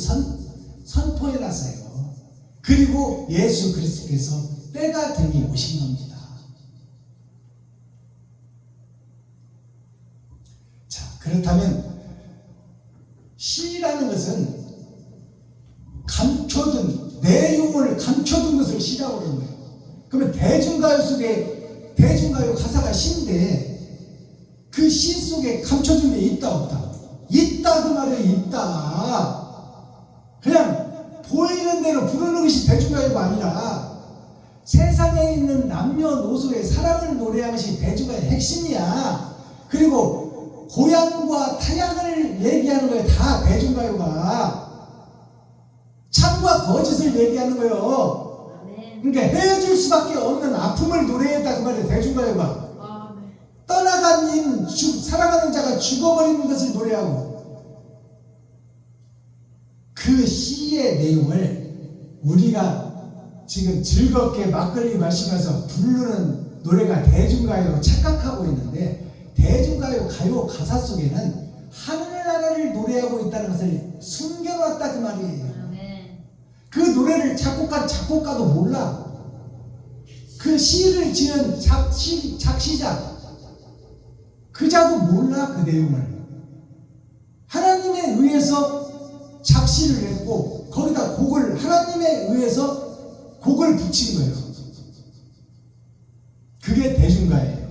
Speaker 1: 선포해놨어요. 그리고 예수 그리스도께서 때가 되니 오신 겁니다. 자, 그렇다면 시라는 것은 감춰둔 내용을 감춰둔 것을 시라고 하는 거예요. 그러면 대중가요 속에 대중가요 가사가 시인데 그 시 속에 감춰둔 게 있다 없다? 있다 그 말에 있다. 그냥 보이는 대로 부르는 것이 대중가요가 아니라 세상에 있는 남녀노소의 사랑을 노래하는 것이 대중가요의 핵심이야. 그리고 고향과 타향을 얘기하는 거예요. 다 대중가요가 참과 거짓을 얘기하는 거예요. 그러니까 헤어질 수밖에 없는 아픔을 노래했다 그 말이에요. 대중가요가 떠나간 인 사랑하는 자가 죽어버리는 것을 노래하고 그 시의 내용을 우리가 지금 즐겁게 막걸리 마시면서 부르는 노래가 대중가요로 착각하고 있는데 대중가요 가요 가사 속에는 하늘나라를 노래하고 있다는 것을 숨겨놨다 그 말이에요. 그 노래를 작곡가도 몰라. 그 시를 지은 작시자 그자도 몰라 그 내용을. 하나님에 의해서 작시를 했고 거기다 곡을 하나님에 의해서 곡을 붙인 거예요. 그게 대중가예요.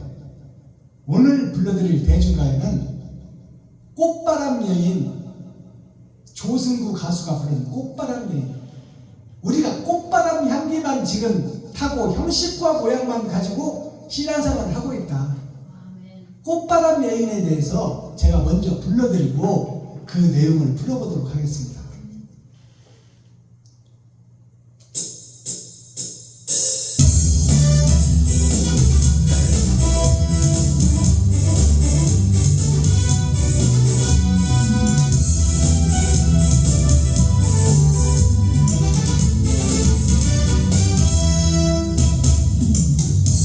Speaker 1: 오늘 불러드릴 대중가요는 꽃바람 여인 조승구 가수가 부른 꽃바람 여인. 우리가 꽃바람 향기만 지금 타고 형식과 모양만 가지고 신앙생활을 하고 있다. 꽃바람 여인에 대해서 제가 먼저 불러드리고 그 내용을 풀어보도록 하겠습니다.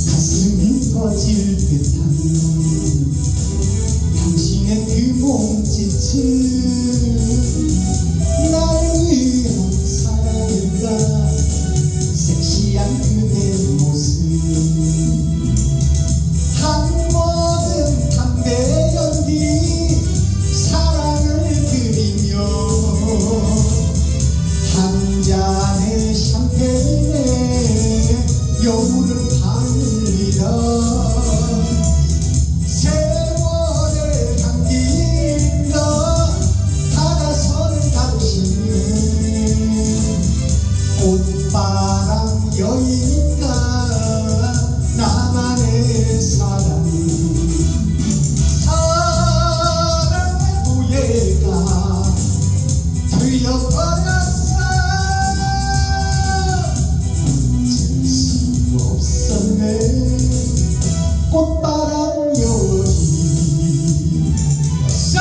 Speaker 3: 가슴이 터질 듯한 당신의 그 몸짓은 나를 위한 사랑일까. 섹시한 그대 모습 한 모든 담배 연기 사랑을 그리며 한 잔의 샴페인에 여우를 팔리라. 세월의 향기인가 다가서는 당신은 꽃바람 여인인가 나만의 사랑. 사랑의 후예가 되어버렸어. 어쩔 수 없었네. 꽃바람 여인. 자!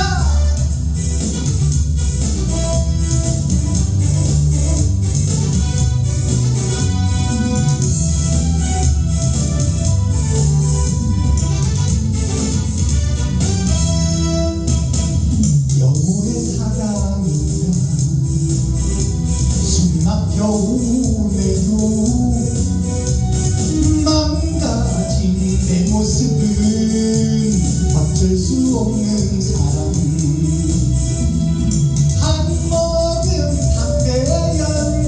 Speaker 3: 영혼의 사랑이야 숨 막혀오네요. 망가진 내 모습은 어쩔 수 없는 사랑. 한 모금 담배 연기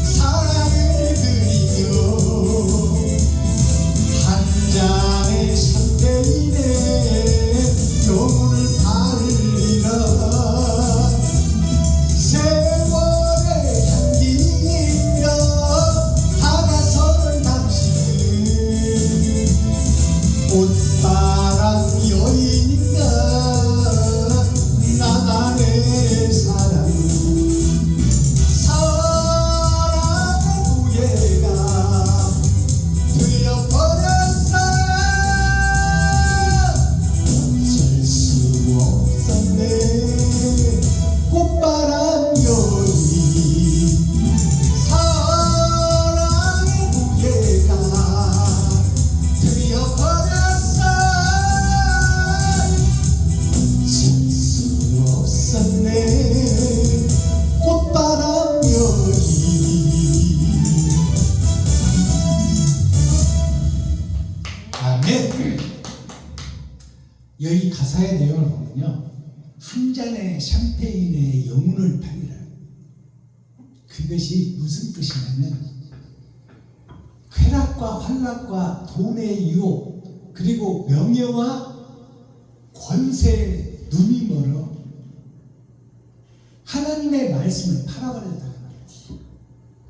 Speaker 3: 사랑을 그리며 한 잔의 샴페인에 영혼을 팔리라. 세월의 향기인가 다가서는 당신은
Speaker 1: 여기 가사의 내용을 보면요, 한 잔의 샴페인에 영혼을 팔리라. 그것이 무슨 뜻이냐면 쾌락과 환락과 돈의 유혹 그리고 명예와 권세에 눈이 멀어 하나님의 말씀을 팔아버렸다.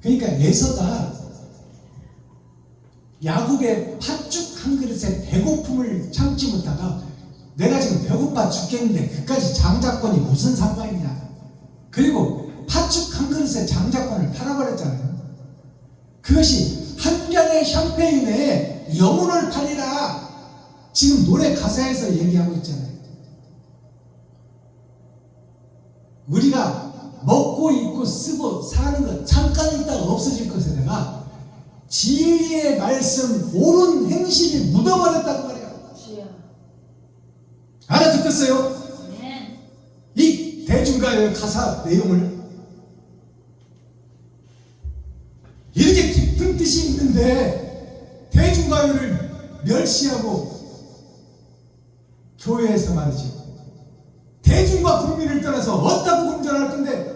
Speaker 1: 그러니까 에서가 야곱의 팥죽 한 그릇에 배고픔을 참지 못하가 내가 지금 배고파 죽겠는데 그까지 장자권이 무슨 상관이냐. 그리고 팥죽 한 그릇에 장자권을 팔아버렸잖아요. 그것이 한 잔의 샴페인에 영혼을 팔리라. 지금 노래 가사에서 얘기하고 있잖아요. 우리가 먹고 입고 쓰고 사는 것 잠깐 있다가 없어질 것에 내가 진리의 말씀 옳은 행실을 묻어버렸다고 말이야. 알아듣겠어요? 이 대중가요의 가사 내용을 이렇게 깊은 뜻이 있는데 대중가요를 멸시하고 교회에서 말이죠, 대중과 국민을 떠나서 어디다 복음 전할 건데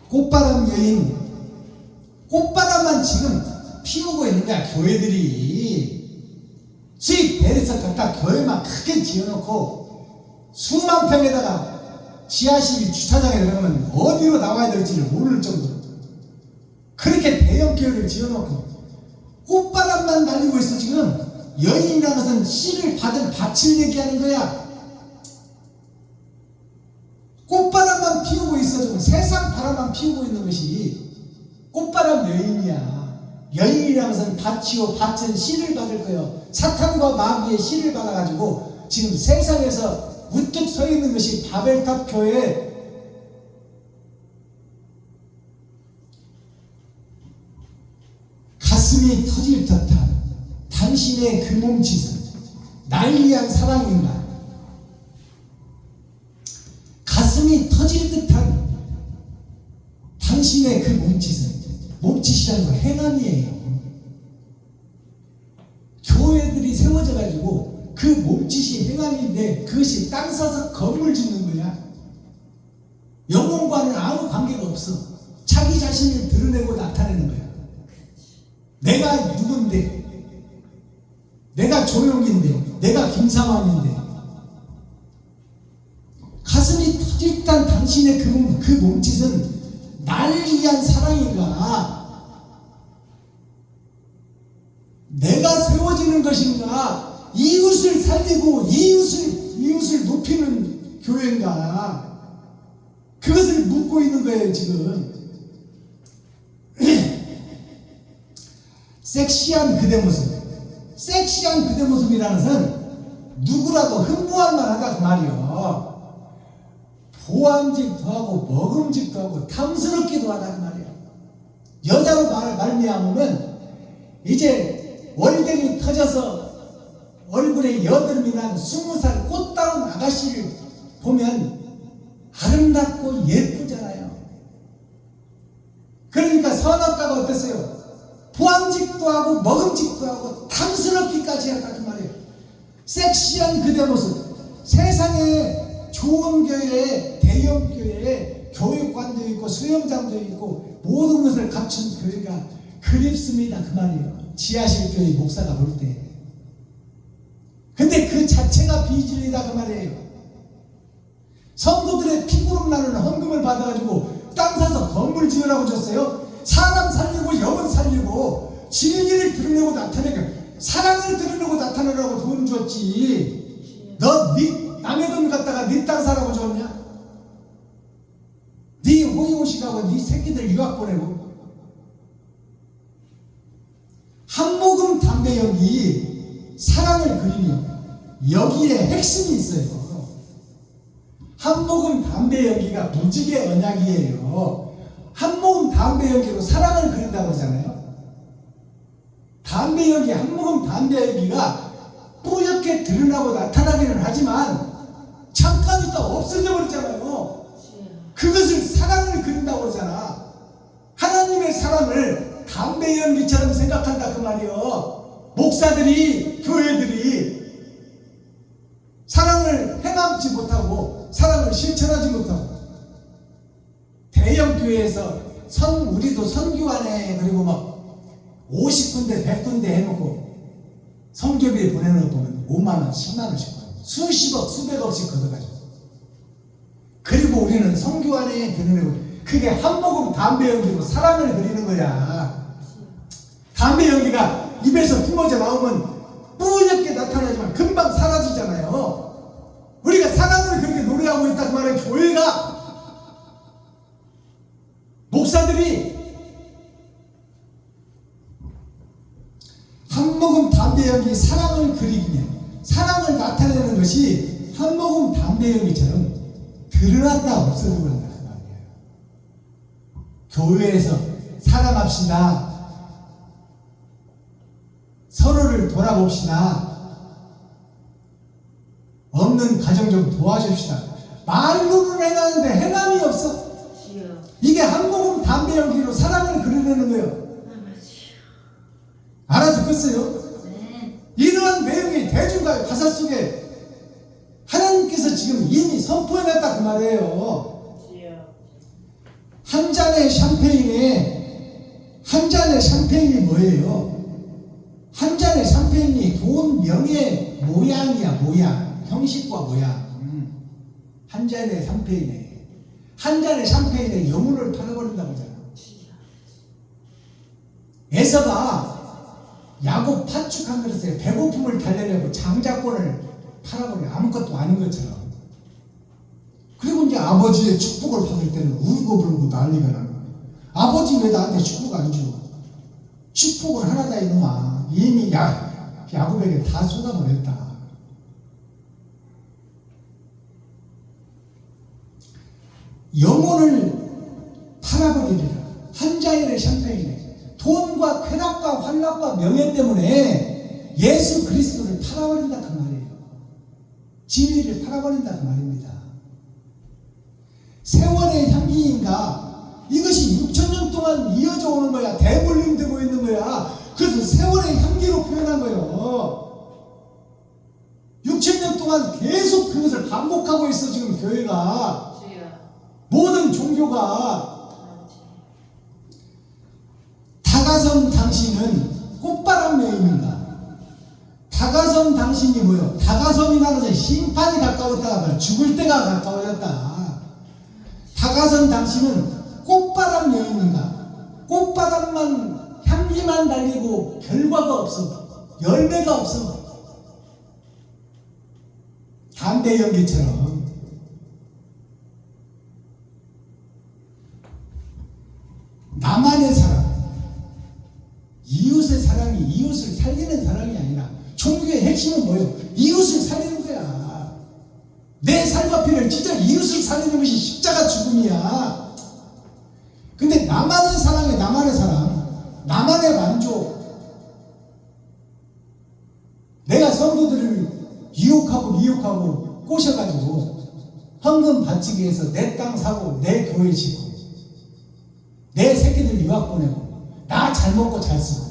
Speaker 1: 꽃바람 여인, 꽃바람만 지금 피우고 있는 거야. 교회들이 수입 대리석 갖다 교회만 크게 지어놓고 수만 평에다가 지하실 주차장에 들어가면 어디로 나와야 될지를 모를 정도로 그렇게 대형 교회를 지어놓고 꽃바람만 날리고 있어. 지금 여인이라는 것은 씨를 받은 밭을 얘기하는 거야. 꽃바람만 피우고 있어. 지금 세상 바람만 피우고 있는 것이 꽃바람 여인이야. 여인이라는 것은 밭이요, 밭은 씨를 받을 거예요. 사탄과 마귀의 씨를 받아가지고 지금 세상에서 우뚝 서 있는 것이 바벨탑 교회. 가슴이 터질 듯한 당신의 그 몸짓은 날 위한 사랑인가? 가슴이 터질 듯한 당신의 그 몸짓은, 몸짓이라는 건 행함이에요. 교회들이 세워져 가지고 그 몸짓이 행함인데 그것이 땅 사서 건물 짓는 거야. 영혼과는 아무 관계가 없어. 자기 자신을 드러내고 나타내는 거야. 내가 누군데, 내가 조용인데, 내가 김상환인데, 가슴이 터질 듯한 당신의 그 몸짓은 날 위한 사랑인가? 내가 세워지는 것인가? 이웃을 살리고 이웃을 높이는 교회인가? 그것을 묻고 있는 거예요 지금. 섹시한 그대 모습, 섹시한 그대 모습이라는 것은 누구라도 흠모할 만하다 그 말이요. 보암직도 하고 먹음직도 하고 탐스럽기도 하다 그 말이야. 여자로 말미암으면 이제 월경이 터져서 얼굴에 여드름이 난 20살 꽃다운 아가씨를 보면 아름답고 예쁘잖아요. 그러니까 선악과가 어땠어요? 보암직도 하고 먹음직도 하고 탐스럽기까지 했다 그 말이에요. 섹시한 그대 모습. 세상에 좋은 교회에, 대형 교회에 교육관도 있고 수영장도 있고 모든 것을 갖춘 교회가 그립습니다 그 말이에요. 지하실 교회 목사가 볼 때. 근데 그 자체가 비진리다 그 말이에요. 성도들의 피부름 나는 헌금을 받아가지고 땅 사서 건물 지으라고 줬어요. 사람 살리고 영혼 살리고 진리를 드러내고 나타내고 사랑을 드러내고 나타내라고 돈 줬지. 너 남의 돈 갖다가 네 땅 사라고 줬냐? 네 호의호식하고 네 새끼들 유학 보내고. 한복음 담배 연기 사랑을 그리며 여기에 핵심이 있어요. 한복음 담배 연기가 무지개 언약이에요. 한복음 담배 연기로 사랑을 그린다고 그러잖아요. 담배 연기, 한복음 담배 연기가 뿌옇게 드러나고 나타나기는 하지만 잠깐 있다 없어져 버리잖아요. 그것을 사랑을 그린다고 그러잖아. 하나님의 사랑을 담배 연기처럼 생각한다 그 말이요. 목사들이, 교회들이 사랑을 행함지 못하고 사랑을 실천하지 못하고, 대형 교회에서 우리도 선교하네 그리고 막 50군데 100군데 해놓고 선교비 보내는 거 보면 5만원 10만원씩 수십억 수백억씩 걷어가지고, 그리고 우리는 선교하네 그러는 거, 그게 한 모금 담배 연기로 사랑을 그리는 거야. 담배 연기가 입에서 뿜어져 나오면 뿌옇게 나타나지만 금방 사라지잖아요. 우리가 사랑을 그렇게 노래하고 있다 그 말은, 교회가, 목사들이 한 모금 담배 연기 사랑을 그리기면, 사랑을 나타내는 것이 한 모금 담배 연기처럼 드러났다 없어져 버린다 그 말이에요. 교회에서 사랑합시다. 서로를 돌아봅시다. 없는 가정 좀 도와줍시다. 말로는 해가는데 행함이 없어. 이게 한 모금 담배 연기로 사랑을 그리려는 거예요. 알아듣겠어요? 이러한 내용이 대중가요 가사 속에 하나님께서 지금 이미 선포해놨다 그 말이에요. 한 잔의 샴페인이 뭐예요? 한 잔의 샴페인이 돈, 명예, 모양이야. 모양, 형식과 모양. 한 잔의 샴페인에 영혼을 팔아버린다고 하잖아. 에서가 야곱 팥죽 한 그릇에 배고픔을 달래려고 장자권을 팔아버려. 아무것도 아닌 것처럼. 그리고 이제 아버지의 축복을 받을 때는 울고불고 난리가 나는 거야. 아버지 왜 나한테 축복 안 줘? 축복은 하나다 이놈아. 이미 야곱에게 다 쏟아버렸다. 영혼을 팔아버리리라. 한 잔의 샴페인에 돈과 쾌락과 환락과 명예 때문에 예수 그리스도를 팔아버린다 그 말이에요. 진리를 팔아버린다 그 말입니다. 세월의 향기인가, 이것이 6천년 동안 이어져 오는 거야. 대물림되고 있는 거야. 그래서 세월의 향기로 표현한 거예요. 6천년 동안 계속 그것을 반복하고 있어 지금 교회가. 모든 종교가. 다가선 당신은 꽃바람 여인인가. 다가선 당신이 뭐요? 다가선이라는 것은 심판이 가까웠다. 죽을 때가 가까워졌다. 다가선 당신은 꽃바람 여인인가. 꽃바람만 향기만 달리고 결과가 없어. 열매가 없어. 담배 연기처럼. 나만의 사랑, 이웃의 사랑이 이웃을 살리는 사랑이 아니라, 종교의 핵심은 뭐예요? 이웃을 살리는 거야. 내 삶과 피를 진짜 이웃을 살리는 것이 십자가 죽음이야. 근데 나만의 사랑에 나만의 사랑, 나만의 만족. 내가 성도들을 유혹하고 미혹하고 꼬셔가지고 헌금 바치기 위해서 내 땅 사고 내 교회 짓고 내 새끼들 유학 보내고 나 잘 먹고 잘 쓰고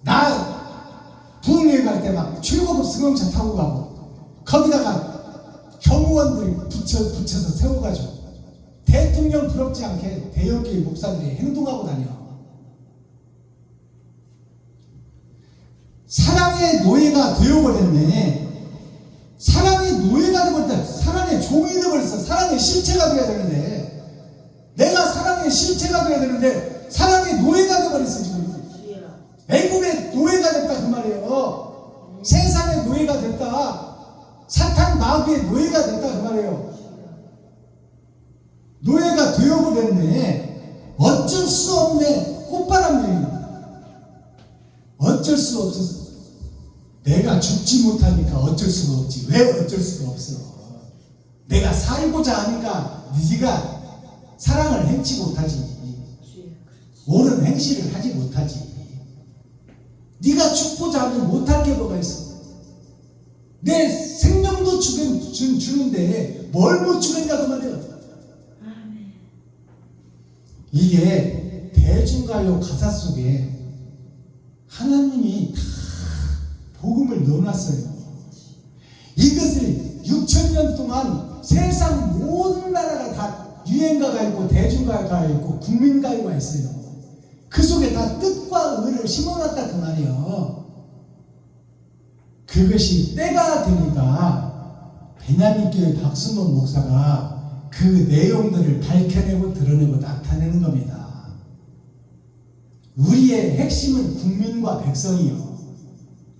Speaker 1: 나 부흥회 갈 때 막 최고급 승용차 타고 가고 거기다가 경호원들 붙여서 세워가지고 대통령 부럽지 않게 대형교회 목사들이 행동하고 다녀. 사랑의 노예가 되어버렸네. 사랑의 노예가 되어버렸다. 사랑의 종이 되어버렸어. 사랑의 실체가 되어야 되는데, 내가 사랑의 실체가 되어야 되는데 사랑의 노예가 되어버렸어 지금. 애국의 노예가 됐다 그 말이에요. 세상의 노예가 됐다. 사탄 마귀의 노예가 됐다 그 말이에요. 노예가 되어버렸네. 어쩔 수 없네. 꽃바람 여인. 어쩔 수 없었어. 내가 죽지 못하니까 어쩔 수가 없지. 왜 어쩔 수가 없어? 내가 살고자 하니까 네가 사랑을 행치 못하지. 옳은 행실을 하지 못하지. 네가 죽고자 하면 못할 게 뭐가 있어? 내 생명도 주는데 뭘 못 주겠냐 그 말이야. 이게 대중 대중가요 가사 속에 하나님이 다 복음을 넣어놨어요. 이것을 6,000년 동안 세상 모든 나라가 다 유행가가 있고 대중가가 있고 국민가요가 있어요. 그 속에 다 뜻과 의를 심어놨다 그 말이에요. 그것이 때가 되니까 베냐민교회 박순원 목사가 그 내용들을 밝혀내고 드러내고 나타내는 겁니다. 우리의 핵심은 국민과 백성이요.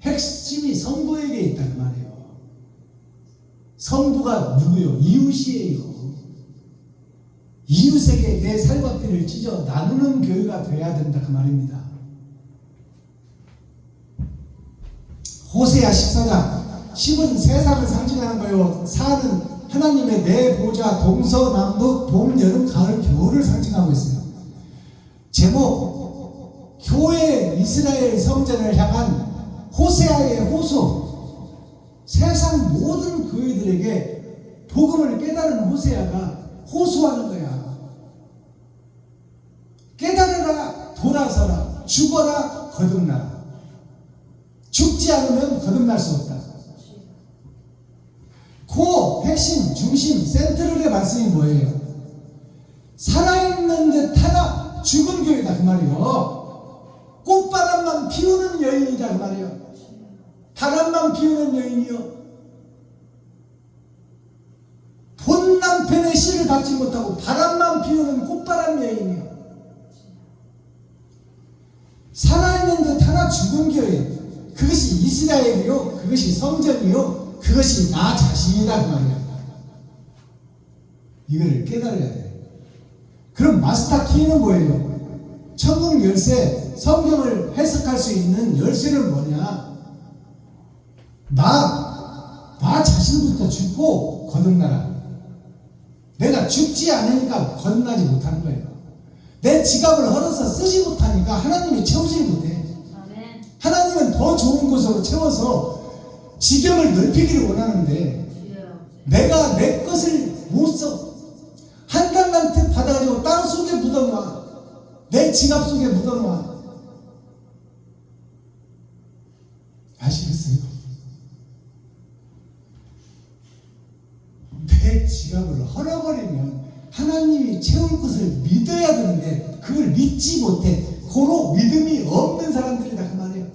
Speaker 1: 핵심이 성도에게 있다 그 말이에요. 성도가 누구요? 이웃이에요. 이웃에게 내 살과 피를 찢어 나누는 교회가 되어야 된다 그 말입니다. 호세아 14장 10은 세상을 상징하는 거요. 4는 하나님의 내 보좌 동서남북 봄 여름 가을 겨울을 상징하고 있어요. 제목 교회 이스라엘 성전을 향한 호세아의 호소. 세상 모든 교회들에게 복음을 깨달은 호세아가 호소하는 거야. 깨달으라 돌아서라 죽어라 거듭나라. 죽지 않으면 거듭날 수 없다. 그 핵심 중심 센트럴의 말씀이 뭐예요? 살아있는 듯 하나 죽은 교회다 그 말이요. 꽃바람만 피우는 여인이다 그 말이요. 바람만 피우는 여인이요. 본 남편의 씨를 받지 못하고 바람만 피우는 꽃바람 여인이요. 살아있는 듯 하나 죽은 교회. 그것이 이스라엘이요. 그것이 성전이요. 그것이 나 자신이다 그 말이야. 이거를 깨달아야 돼. 그럼 마스터 키는 뭐예요? 천국 열쇠, 성경을 해석할 수 있는 열쇠는 뭐냐? 나 자신부터 죽고 거듭나라. 내가 죽지 않으니까 거듭나지 못하는 거예요. 내 지갑을 헐어서 쓰지 못하니까 하나님이 채우지 못해. 하나님은 더 좋은 곳으로 채워서 지경을 넓히기를 원하는데 내가 내 것을 못 써. 한 달란트 받아가지고 땅 속에 묻어놔. 내 지갑 속에 묻어놔. 아시겠어요? 내 지갑을 헐어버리면 하나님이 채울 것을 믿어야 되는데 그걸 믿지 못해. 고로 믿음이 없는 사람들이다 그 말이에요.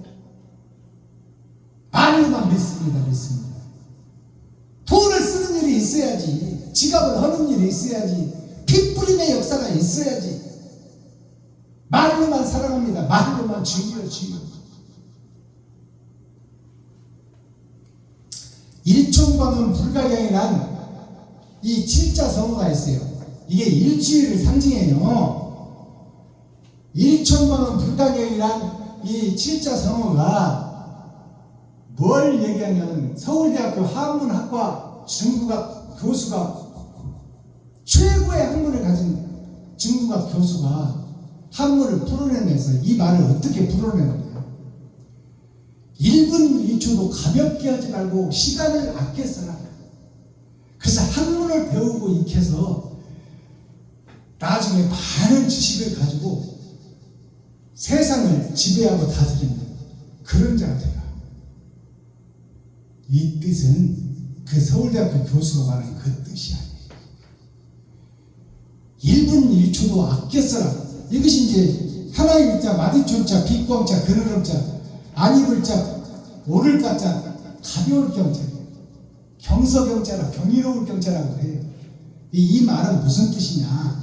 Speaker 1: 말로만 믿습니다. 돈을 쓰는 일이 있어야지. 지갑을 허는 일이 있어야지. 피 뿌림의 역사가 있어야지. 말로만 사랑합니다. 말로만 주여 주여. 일촌광은 불가경이란 이 칠자성어가 있어요. 이게 일주일을 상징해요. 일촌광은 불가경이란 이 칠자성어가 뭘 얘기하냐면 서울대학교 한문학과 중국학 교수가 최고의 학문을 가진 중국학 교수가 한문을 풀어내면서 이 말을 어떻게 풀어내느냐. 1분 1초도 가볍게 하지 말고 시간을 아껴 써라. 그래서 학문을 배우고 익혀서 나중에 많은 지식을 가지고 세상을 지배하고 다스리는 그런 자가 되라. 이 뜻은 그 서울대학교 교수가 말하는 그 뜻이 아니에요. 1분 1초도 아껴 써라. 이것이 이제 하나의 글자, 마디초자, 빅광자, 그늘음자, 안입을자, 오를 가자, 가벼울 경자예요. 경서경자라, 경이로울 경자라고 해요. 이 말은 무슨 뜻이냐?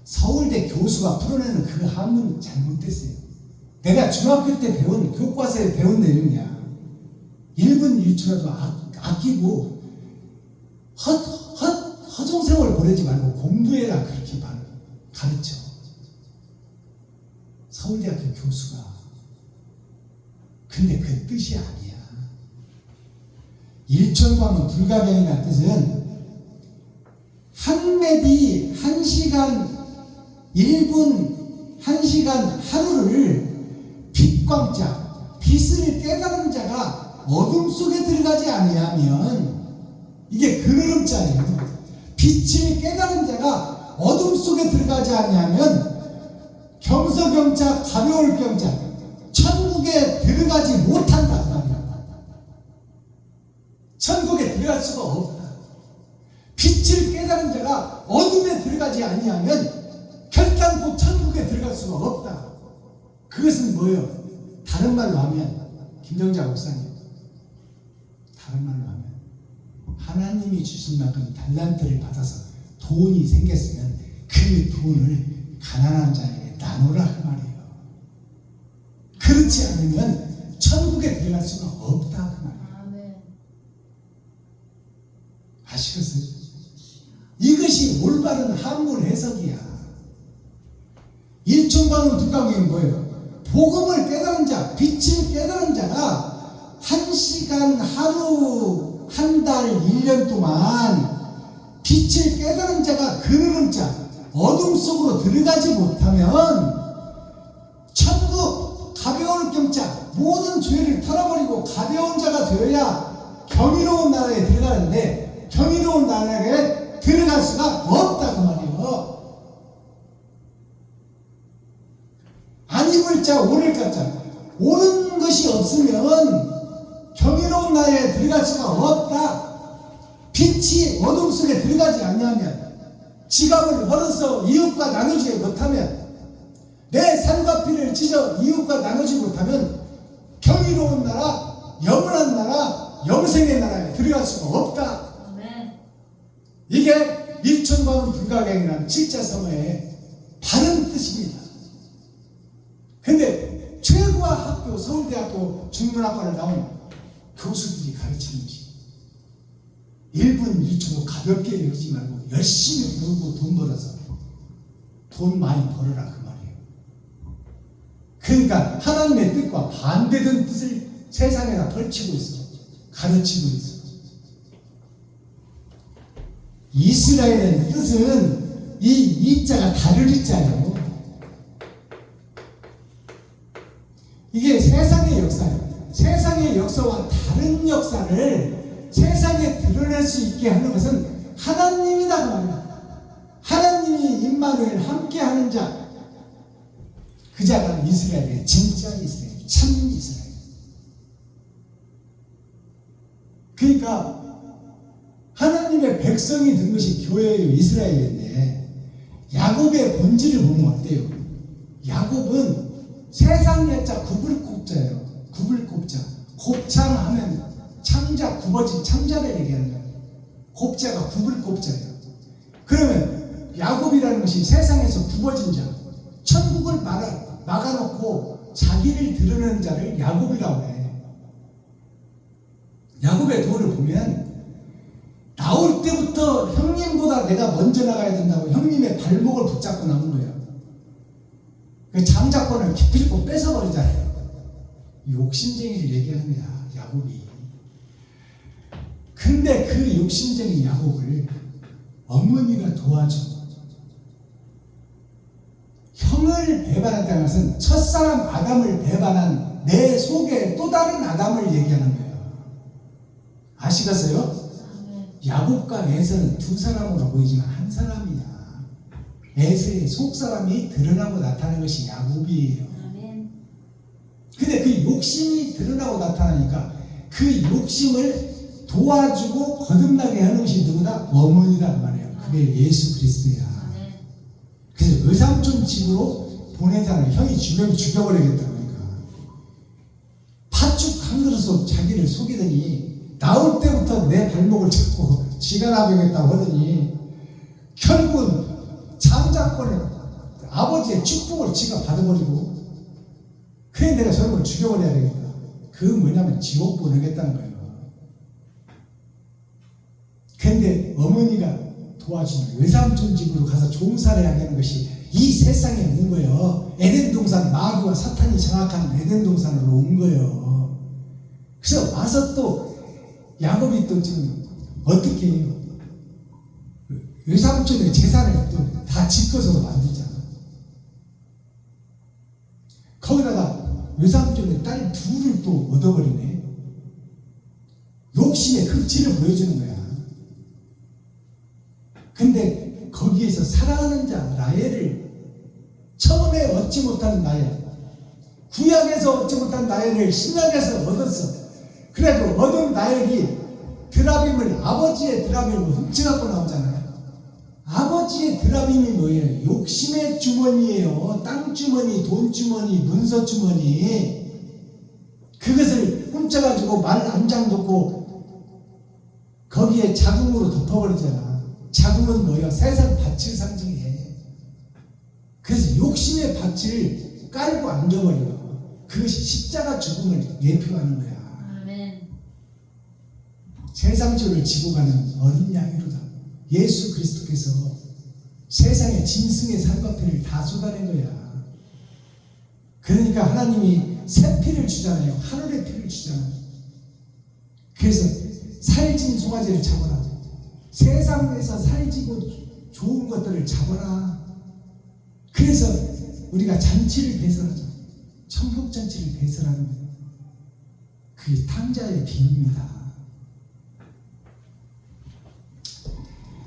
Speaker 1: 서울대 교수가 풀어내는 그 한문은 잘못됐어요. 내가 중학교 때 배운 교과서에 배운 내용이야. 1분 1초라도 아끼고 허송세월 보내지 말고 공부해라. 그렇게 가르쳐. 서울대학교 교수가. 근데 그 뜻이 아니야. 일촌광은 불가경이라는 뜻은 한매디 1시간 1분 1시간 하루를 빛광자, 빛을 깨달은 자가 어둠 속에 들어가지 아니하면, 이게 그늘음자예요. 빛을 깨달은 자가 어둠 속에 들어가지 아니하면 경서경자 가벼울 경자 천국에 들어가지 못한다 그 말이야. 천국에 들어갈 수가 없다. 빛을 깨달은 자가 어둠에 들어가지 아니하면 결단코 천국에 들어갈 수가 없다. 그것은 뭐예요? 다른 말로 하면 김정자 목사님, 다른 말로 하면 하나님이 주신 만큼 달란트를 받아서 돈이 생겼으면 그 돈을 가난한 자에게 나누라 그 말이에요. 그렇지 않으면 천국에 들어갈 수가 없다 그 말이에요. 아시겠어요? 이것이 올바른 한문 해석이야. 일천방은 뒷강경이 뭐예요? 복음을 깨달은 자, 빛을 깨달은 자가 1시간, 하루, 한 달, 1년 동안 빛을 깨달은 자가 그르는 자, 어둠 속으로 들어가지 못하면 천국 가벼울 경자, 모든 죄를 털어버리고 가벼운 자가 되어야 경이로운 나라에 들어가는데 경이로운 나라에 들어갈 수가 없다 그 말이에요. 안 입을 자, 오를 자, 옳은 것이 없으면 경이로운 나라에 들어갈 수가 없다. 빛이 어둠 속에 들어가지 않냐면, 지갑을 벌어서 이웃과 나누지 못하면, 내 살과 피를 찢어 이웃과 나누지 못하면 경이로운 나라, 영원한 나라, 영생의 나라에 들어갈 수가 없다. 이게 일천방울 불가경이라는 7자 성어의 바른 뜻입니다. 근데 최고와 학교, 서울대학교 중문학과를 나온 교수들이 가르치는 것이 1분 1초도 가볍게 여기지 말고 열심히 배우고 돈 벌어서 돈 많이 벌어라 그 말이에요. 그러니까 하나님의 뜻과 반대된 뜻을 세상에다 펼치고 있어. 가르치고 있어. 이스라엘의 뜻은 이 자가 다를 이자예요. 이게 세상의 역사예요. 세상의 역사와 다른 역사를 세상에 드러낼 수 있게 하는 것은 하나님이다 그 말이야. 하나님이 임마누엘 함께하는 자, 그 자가 이스라엘의 진짜 이스라엘, 참 이스라엘. 그러니까 하나님의 백성이 된 것이 교회예요. 이스라엘인데 야곱의 본질을 보면 어때요? 야곱은 세상 예자 구불곱자예요. 구불곱자. 곱창하면 창자, 굽어진 창자를 얘기하는 거예요. 곱자가 구불곱자예요. 그러면 야곱이라는 것이 세상에서 굽어진 자, 천국을 막아놓고 자기를 드러내는 자를 야곱이라고 해. 야곱의 도를 보면 나올 때부터 형님보다 내가 먼저 나가야 된다고 형님의 발목을 붙잡고 나온 거예요. 그 장자권을 기필코 뺏어버리잖아요. 욕심쟁이를 얘기하는 거야, 야곱이. 근데 그 욕심쟁이 야곱을 어머니가 도와줘. 형을 배반한다는 것은 첫사람 아담을 배반한 내 속에 또 다른 아담을 얘기하는 거예요. 아시겠어요? 야곱과 에서는 두 사람으로 보이지만 한 사람이야. 에서의 속사람이 드러나고 나타나는 것이 야곱이에요. 근데 그 욕심이 드러나고 나타나니까 그 욕심을 도와주고 거듭나게 하는 것이 누구다? 어머니란 말이에요. 그게 예수 그리스도야. 그래서 외삼촌 집으로 보내잖아요. 형이 죽여면 죽여버리겠다 그러니까. 팥죽 한 그릇으로 자기를 속이더니 나올 때부터 내 발목을 잡고 지가 나가겠다고 하더니 결국은 장자권을 아버지의 축복을 지가 받아버리고 그래 내가 저런 걸 죽여버려야 되겠다. 그 뭐냐면 지옥 보내겠다는 거예요. 근데 어머니가 도와주는 외삼촌 집으로 가서 종살이 하게 하는 것이 이 세상에 온 거예요. 에덴 동산, 마귀와 사탄이 장악한 에덴 동산으로 온 거예요. 그래서 와서 또 야곱이 또 지금 어떻게 해요? 외삼촌의 재산을 또 다 집것으로 만들잖아. 거기다가 외삼촌의 딸 둘을 또 얻어버리네. 욕심의 극치를 보여주는 거야. 근데 거기에서 사랑하는 자 라헬을 처음에 얻지 못한 나의, 구약에서 얻지 못한 나의를 신약에서 얻었어. 그래도 얻은 나엘이 드라빔을, 아버지의 드라빔을 훔쳐갖고 나오잖아요. 아버지의 드라빔이 뭐예요? 욕심의 주머니예요. 땅주머니, 돈주머니, 문서주머니. 그것을 훔쳐가지고 말 안장 덮고 거기에 자궁으로 덮어버리잖아. 자궁은 뭐예요? 세상 밭을 상징해. 그래서 욕심의 밭을 깔고 앉아버려. 그것이 십자가 죽음을 예표하는 거야.
Speaker 4: 아멘.
Speaker 1: 세상 죄를 지고 가는 어린 양이로다. 예수 그리스도께서 세상의 짐승의 살과 피를 다 쏟아낸 거야. 그러니까 하나님이 새 피를 주잖아요. 하늘의 피를 주잖아요. 그래서 살진 송아지를 잡아라. 세상에서 살지고 좋은 것들을 잡아라. 그래서 우리가 잔치를 배설하죠. 천국 잔치를 배설하는 거예요. 그게 탕자의 비유입니다.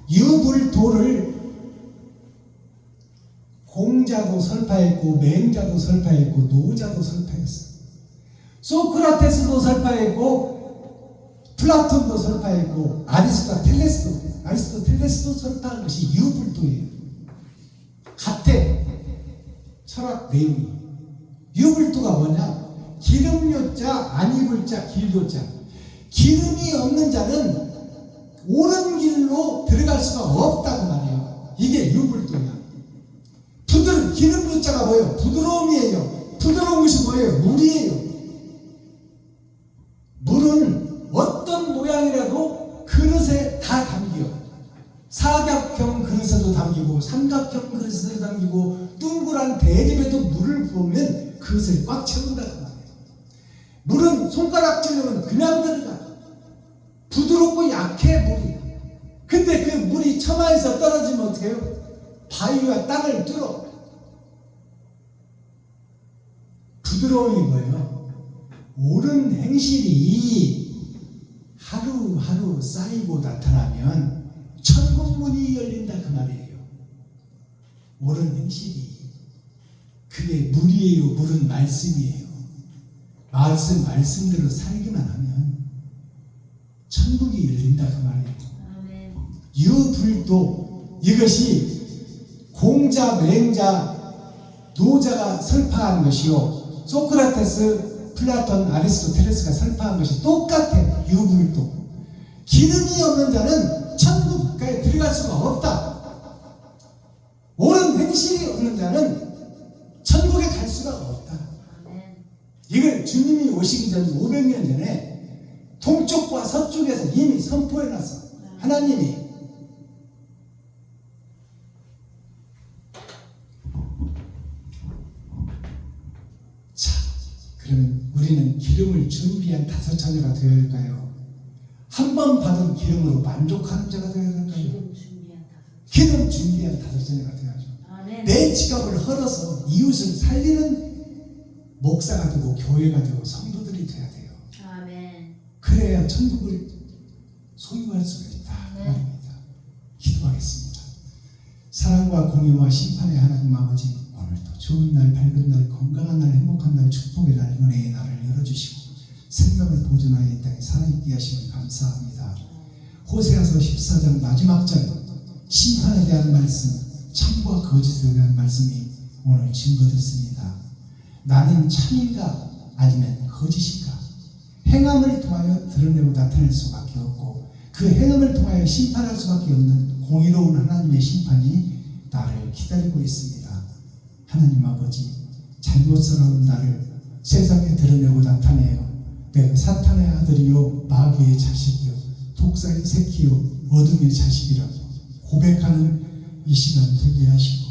Speaker 1: 유불도를 공자도 설파했고, 맹자도 설파했고, 노자도 설파했어. 소크라테스도 설파했고, 플라톤도 설파했고, 아리스토텔레스도 설파한 것이 유불도예요. 같아. 철학 내용이. 유불도가 뭐냐? 기름요자, 안 입을 자, 길도자. 기름이 없는 자는 옳은 길로 들어갈 수가 없다고 말이에요. 이게 유불도야. 기름요자가 뭐예요? 부드러움이에요. 부드러운 것이 뭐예요? 물이에요. 물은 어떤 모양이라도 그릇에 다 담겨. 사각형 그릇에도 담기고, 삼각형 그릇에도 담기고, 둥그란 대립에도 물을 부으면 그릇을 꽉 채운다고 말이에요. 물은 손가락질로는 그냥 들어가. 부드럽고 약해, 물이. 근데 그 물이 처마에서 떨어지면 어떻게 해요? 바위와 땅을 뚫어. 부드러움이 뭐예요? 옳은 행실이 하루하루 쌓이고 나타나면 천국문이 열린다 그 말이에요. 옳은 행실이. 그게 물이에요. 물은 말씀이에요. 말씀대로 살기만 하면 천국이 열린다 그 말이에요.
Speaker 4: 아멘.
Speaker 1: 유불도, 이것이 공자, 맹자, 노자가 설파한 것이요, 소크라테스, 플라톤, 아리스토텔레스가 설파한 것이 똑같아. 유불도. 기름이 없는 자는 천국에 들어갈 수가 없다. 옳은 행실이 없는 자는 천국에 갈 수가 없다.
Speaker 4: 아멘.
Speaker 1: 이걸 주님이 오시기 전 500년 전에 동쪽과 서쪽에서 이미 선포해놨어. 하나님이. 자, 그러면 우리는 기름을 준비한 5 처녀가 되어야 할까요? 한 번 받은 기름으로 만족하는 자가 되어야 할까요?
Speaker 4: 기름 준비한 다섯.
Speaker 1: 기름 준비한 5 처녀가 되어야죠.
Speaker 4: 아멘.
Speaker 1: 내 지갑을 헐어서 이웃을 살리는 목사가 되고 교회가 되고 성도들이 돼야 돼요.
Speaker 4: 아멘.
Speaker 1: 그래야 천국을 소유할 수가 있다.
Speaker 4: 네.
Speaker 1: 말입니다. 기도하겠습니다. 사랑과 공의와 심판의 하나님 아버지, 오늘도 좋은 날, 밝은 날, 건강한 날, 행복한 날, 축복의 날, 은혜의 날을 열어주시고 생명을 보존하여 이 땅에 살아있게 하시면 감사합니다. 호세아서 14장 마지막 절, 심판에 대한 말씀, 참과 거짓에 대한 말씀이 오늘 증거됐습니다. 나는 참인가 아니면 거짓인가? 행함을 통하여 드러내고 나타낼 수밖에 없고, 그 행함을 통하여 심판할 수밖에 없는 공의로운 하나님의 심판이 나를 기다리고 있습니다. 하나님 아버지, 잘못 살아온 나를 세상에 드러내고 나타내요. 내가 사탄의 아들이요, 마귀의 자식이요, 독사의 새끼요, 어둠의 자식이라고 고백하는 이 시간 되게 하시고,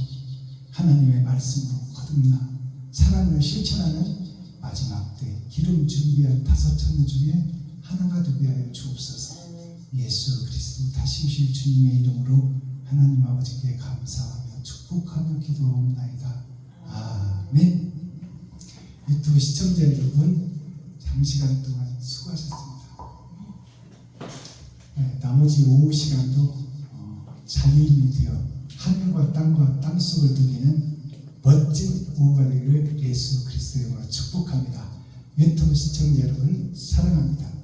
Speaker 1: 하나님의 말씀으로 거듭나 사랑을 실천하는 마지막 때 기름 준비한 5 처녀 중에 하나가 되게 하여 주옵소서. 예수 그리스도 다시 오실 주님의 이름으로 하나님 아버지께 감사하며 축복하며 기도하옵나이다. 아멘. 유튜브 시청자 여러분, 장시간 동안 수고하셨습니다. 네, 나머지 오후 시간도 자유인이 되어 하늘과 땅과 땅속을 누리는 멋진 오후가 되기를 예수 그리스도의 이름으로 축복합니다. 유튜브 시청자 여러분 사랑합니다.